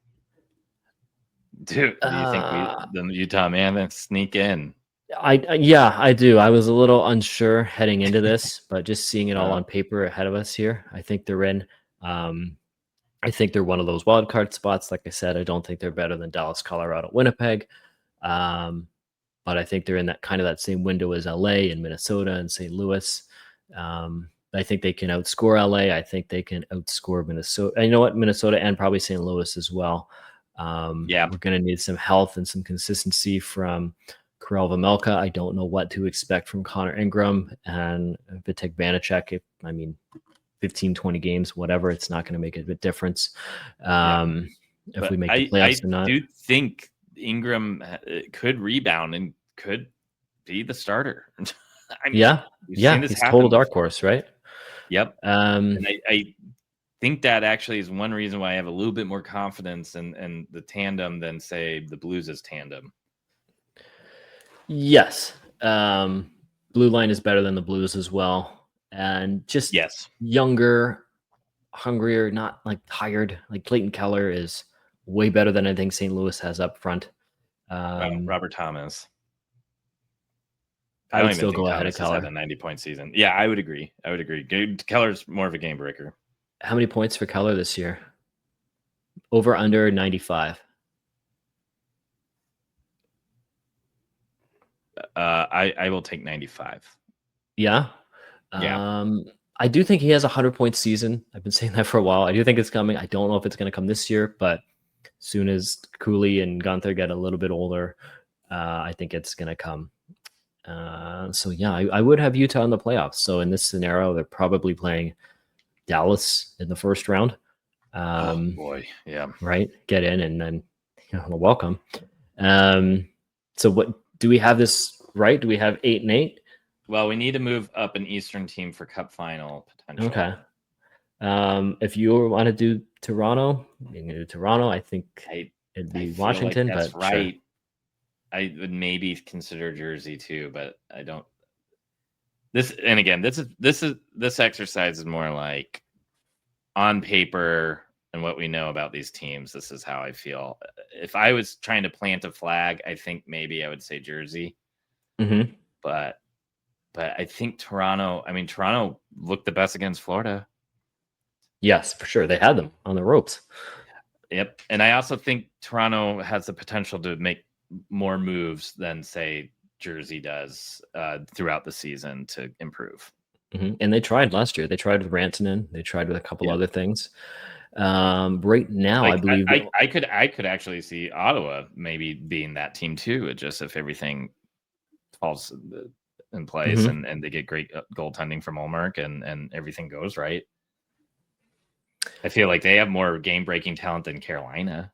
dude, do you think the Utah Mammoth sneak in? Yeah, I do. I was a little unsure heading into this, but just seeing it all Uh, on paper ahead of us here, I think they're in. Um, I think they're one of those wild card spots. Like I said, I don't think they're better than Dallas, Colorado, Winnipeg. Um, but I think they're in that kind of that same window as LA and Minnesota and St. Louis. I think they can outscore LA. I think they can outscore Minnesota. And you know what? Minnesota and probably St. Louis as well. yeah, We're going to need some health and some consistency from Karel Vejmelka. I don't know what to expect from Connor Ingram and Vitek Vanacek. I mean, 15, 20 games, whatever. It's not going to make a big difference yeah. if we But make the I playoffs or not. do think Ingram could rebound and could be the starter. I mean, Yeah. we've seen Yeah. this He's total happen dark before. horse, right? Yep. Um, And I think that actually is one reason why I have a little bit more confidence in the tandem than, say, the Blues' tandem. yes. Blue line is better than the Blues as well. And just Yes. younger, hungrier, not like tired. Like Clayton Keller is way better than anything St. Louis has up front. Well, Robert Thomas. I I don't would even still think go ahead of Thomas has had Keller. a 90-point season. Yeah, I would agree. I would agree. Keller's more of a game breaker. How many points for Keller this year? Over under 95. I will take 95. Yeah. Yeah. I do think he has a 100-point season. I've been saying that for a while. I do think it's coming. I don't know if it's going to come this year, but as soon as Cooley and Gunther get a little bit older, I think it's going to come. So yeah, I would have Utah in the playoffs. So in this scenario, they're probably playing Dallas in the first round. Oh boy. Yeah. Right, get in and then welcome. So what do we have this right? Do we have 8-8? Well, we need to move up an Eastern team for Cup final potential. Okay. If you want to do Toronto, you can do Toronto. I think it'd I be feel like Washington, that's but sure. right. I would maybe consider Jersey too, but I don't. This and again, this exercise is more like on paper and what we know about these teams. This is how I feel. If I was trying to plant a flag, I think maybe I would say Jersey, Mm-hmm. but I think Toronto. I mean, Toronto looked the best against Florida. Yes, for sure. They had them on the ropes. Yep, and I also think Toronto has the potential to make more moves than, say, Jersey does throughout the season to improve. Mm-hmm. And they tried last year. They tried with Rantanen. They tried with a couple Yeah. other things. Right now, I believe I could actually see Ottawa maybe being that team too. Just if everything falls in place mm-hmm. and they get great goaltending from Ulmark and everything goes right. I feel like they have more game breaking talent than Carolina.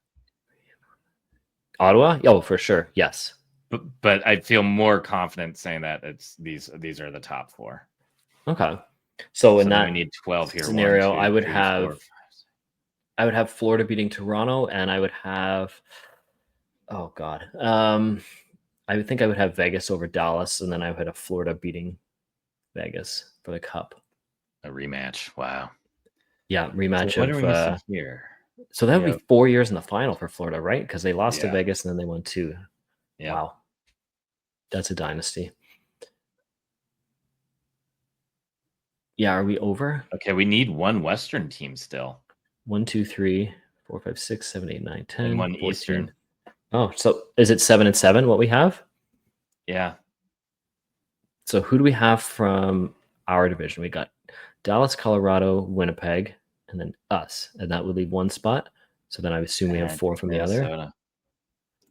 Ottawa. Oh, for sure. Yes. But I feel more confident saying that it's these are the top four. Okay. So in then that we need 12 here. scenario, 1, 2, I would 3, have 4, 5, 6. I would have Florida beating Toronto, and I would have oh god, I would think I would have Vegas over Dallas, and then I would have Florida beating Vegas for the Cup. A rematch. Wow. Yeah, rematch So what are we missing of. here? So that would be 4 years in the final for Florida, right? Because they lost to Yeah. Vegas and then they won 2. Yeah. Wow, that's a dynasty. Yeah, are we over? Okay, we need one Western team still. 1, 2, 3, 4, 5, 6, 7, 8, 9, 10, And one 14. Eastern. Oh, so is it 7 and 7? What we have? Yeah. So who do we have from our division? We got Dallas, Colorado, Winnipeg, and then us, and that would leave one spot. So then I assume we have 4 from the other. Minnesota.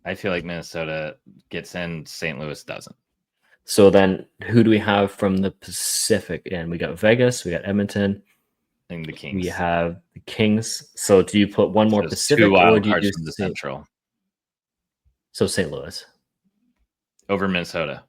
I feel like Minnesota gets in, St. Louis doesn't. So then who do we have from the Pacific? And we got Vegas, we got Edmonton, And the Kings. we have the Kings. So do you put one more Pacific, 2 or wild do you cards do from the St. Central So St. Louis over Minnesota?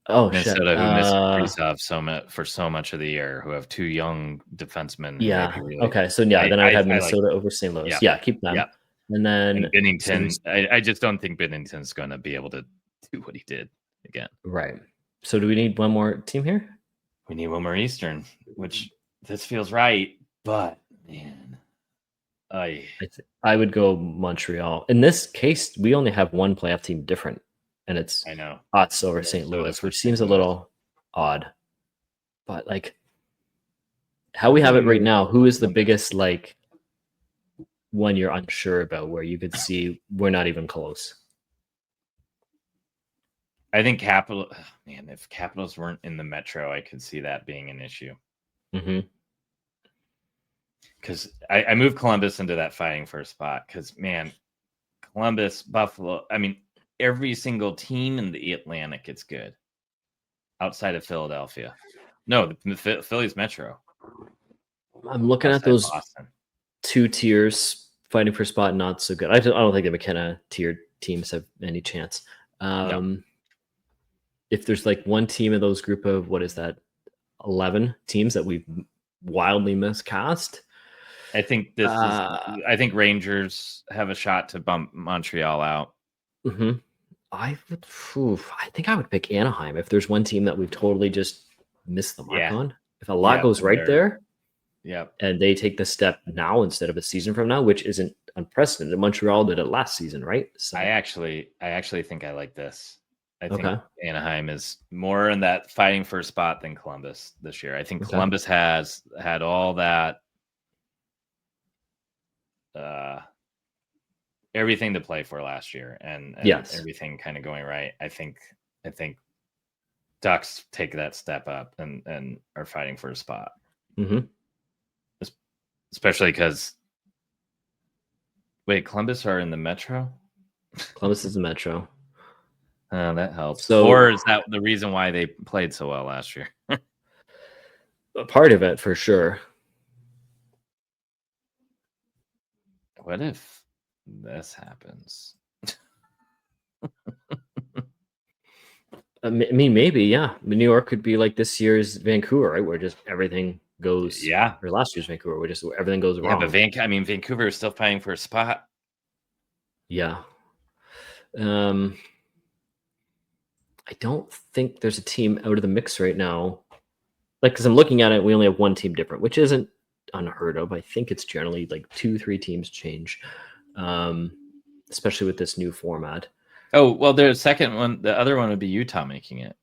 Oh Minnesota, shit. who missed Kaprizov for so much of the year, who have 2 young defensemen. Who Yeah. may be really, Okay. So yeah, then I would have I like, Minnesota over St. Louis. yeah, Yeah, keep them. yeah. And then And Binnington, I just don't think Binnington's going to be able to do what he did again. Right. So do we need one more team here? We need one more Eastern, which this feels right, but man, I would go Montreal. In this case, we only have one playoff team different and it's I know. us over St. Minnesota Louis, for which St. seems a Louis. little odd. But like how we have it right now, who is the biggest like one you're unsure about where you could see we're not even close? I think Capital. Man, if Capitals weren't in the Metro, I could see that being an issue. Mm-hmm. Because I moved Columbus into that fighting for a spot. Because man, Columbus, Buffalo. I mean, every single team in the Atlantic is good. Outside of Philadelphia, no, the Philly's Metro. I'm looking at Outside those Boston. 2 tiers fighting for spot, not so good. I don't think the McKenna tiered teams have any chance. No. If there's like one team in those group of, what is that, 11 teams that we've wildly miscast, I think this is. I think Rangers have a shot to bump Montreal out. Mm-hmm. I think I would pick Anaheim if there's one team that we've totally just missed the mark on. If a lot goes right there, and they take the step now instead of a season from now, which isn't unprecedented. Montreal did it last season, right? So I actually think I like this. I think Anaheim is more in that fighting for a spot than Columbus this year. I think Columbus has had all that everything to play for last year and everything kind of going right. I think Ducks take that step up and are fighting for a spot. Mm-hmm. Especially because Columbus are in the Metro? Columbus is the Metro. That helps. So, or is that the reason why they played so well last year? a part of it for sure. What if this happens? I mean, maybe, yeah. New York could be like this year's Vancouver, right? Where just everything goes. Yeah. Or last year's Vancouver, where just everything goes wrong. But Vancouver is still fighting for a spot. Yeah. I don't think there's a team out of the mix right now. Like, because I'm looking at it, we only have one team different, which isn't unheard of. I think it's generally like 2-3 teams change, especially with this new format. Oh, well, the other one would be Utah making it.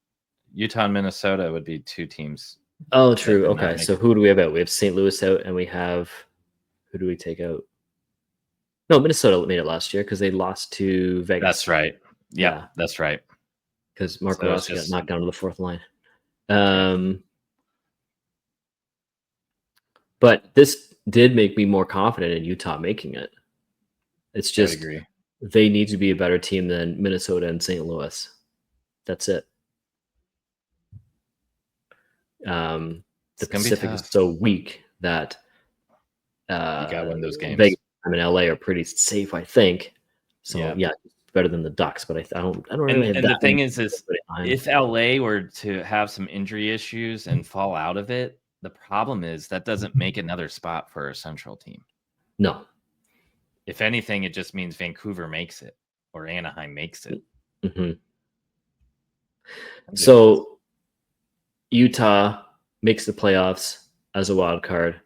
Utah and Minnesota would be 2 teams. Oh, true. Okay, so who do we have out? We have St. Louis out, and we have, who do we take out? No, Minnesota made it last year because they lost to Vegas. That's right. Yeah, that's right. Because Marco Rossi got knocked down to the 4th line. But this did make me more confident in Utah making it. It's just they need to be a better team than Minnesota and St. Louis. That's it. The Pacific is so weak that you got one of those games. Vegas and LA are pretty safe, I think. So yeah, better than the Ducks, but I don't really have that. And the thing is if LA were to have some injury issues and fall out of it, the problem is that doesn't make another spot for a Central team. No. If anything, it just means Vancouver makes it or Anaheim makes it. Mm-hmm. So Utah makes the playoffs as a wild card.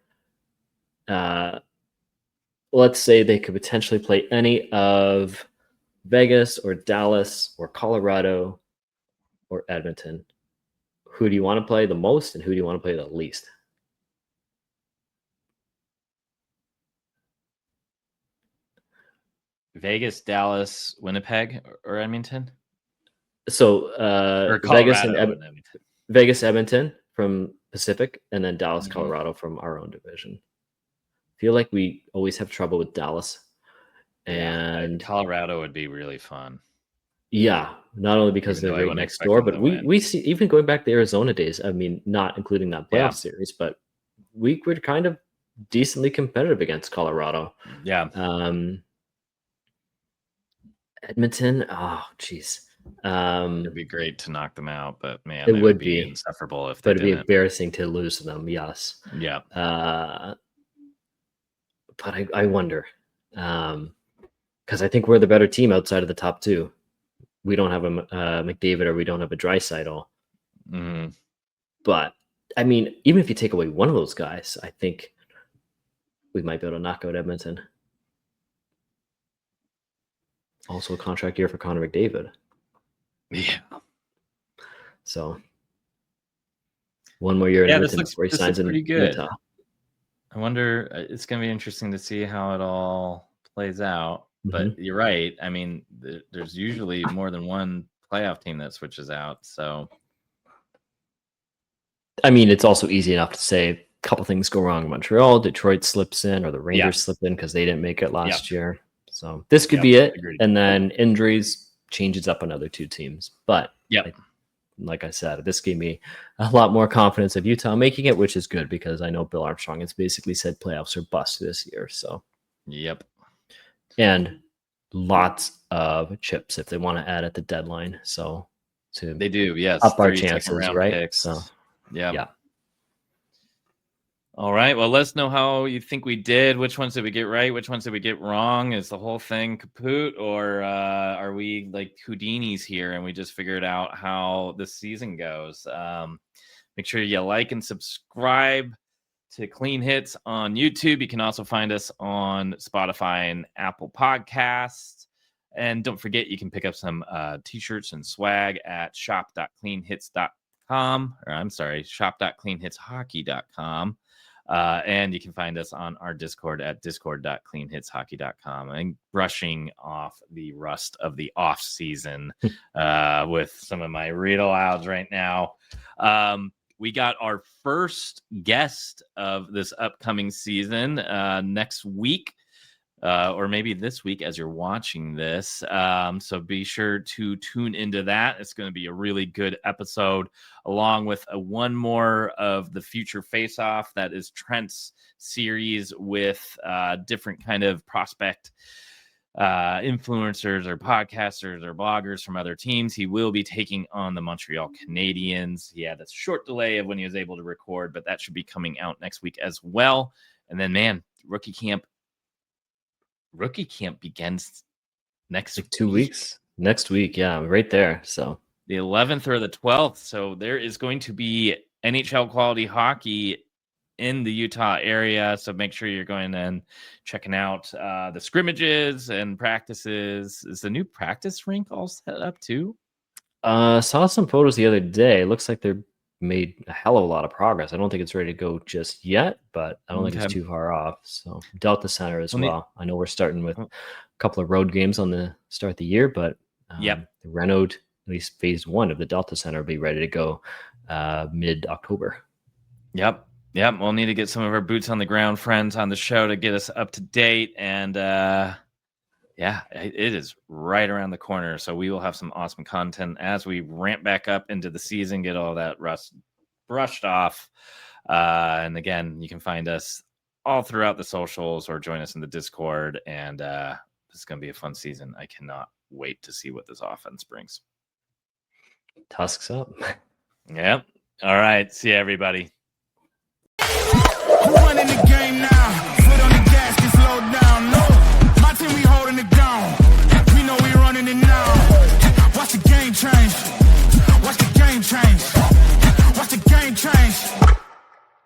Let's say they could potentially play any of Vegas or Dallas or Colorado or Edmonton. Who do you want to play the most and who do you want to play the least? Vegas, Dallas, Winnipeg, or Edmonton? So or Colorado Vegas, Edmonton from Pacific, and then Dallas, Colorado from our own division. I feel like we always have trouble with Dallas. And Colorado would be really fun. Yeah, not only because they're right next door, but we see, even going back to Arizona days, I mean, not including that playoff series, but we were kind of decently competitive against Colorado. Yeah. Edmonton, oh, jeez. It'd be great to knock them out, but man, it would be insufferable if they didn't. It'd be embarrassing to lose to them, yes. Yeah. But I wonder, because I think we're the better team outside of the top 2. We don't have a McDavid or we don't have a Draisaitl. Mm-hmm. But, I mean, even if you take away one of those guys, I think we might be able to knock out Edmonton. Also a contract year for Connor McDavid. Yeah. So one more year in Edmonton before he signs in pretty good. Utah. I wonder, it's going to be interesting to see how it all plays out. But you're right. I mean, there's usually more than one playoff team that switches out. So, I mean, it's also easy enough to say a couple things go wrong in Montreal, Detroit slips in, or the Rangers slip in because they didn't make it last year. So this could be it. Agreed. And then injuries changes up another two teams. But like I said, this gave me a lot more confidence of Utah making it, which is good because I know Bill Armstrong has basically said playoffs are bust this year. So, and lots of chips if they want to add at the deadline. So, they do, yes, up our chances, right? Picks. So, yeah. All right. Well, let us know how you think we did. Which ones did we get right? Which ones did we get wrong? Is the whole thing kaput, or are we like Houdinis here and we just figured out how the season goes? Make sure you like and subscribe to Clean Hits on YouTube. You can also find us on Spotify and Apple Podcasts. And don't forget, you can pick up some t-shirts and swag at shop.cleanhits.com. Or I'm sorry, shop.cleanhitshockey.com. And you can find us on our Discord at discord.cleanhitshockey.com. And brushing off the rust of the off season with some of my read alouds right now. We got our first guest of this upcoming season next week, or maybe this week as you're watching this. So be sure to tune into that. It's going to be a really good episode, along with one more of the Future Face-Off. That is Trent's series with different kind of prospect influencers or podcasters or bloggers from other teams. He will be taking on the Montreal Canadiens. He had a short delay of when he was able to record, but that should be coming out next week as well. And then, man, rookie camp begins next 2 weeks. Next week, yeah, right there. So the 11th or the 12th. So there is going to be NHL quality hockey in the Utah area. So make sure you're going and checking out the scrimmages and practices. Is the new practice rink all set up too? Saw some photos the other day. Looks like they're made a hell of a lot of progress. I don't think it's ready to go just yet, but I don't think it's too far off. So Delta Center as well. I know we're starting with a couple of road games on the start of the year, but the renoed, at least phase 1 of the Delta Center will be ready to go mid-October. Yep. We'll need to get some of our boots on the ground friends on the show to get us up to date. And it is right around the corner. So we will have some awesome content as we ramp back up into the season, get all that rust brushed off. And again, you can find us all throughout the socials or join us in the Discord. And this is going to be a fun season. I cannot wait to see what this offense brings. Tusks up. Yep. All right. See you, everybody.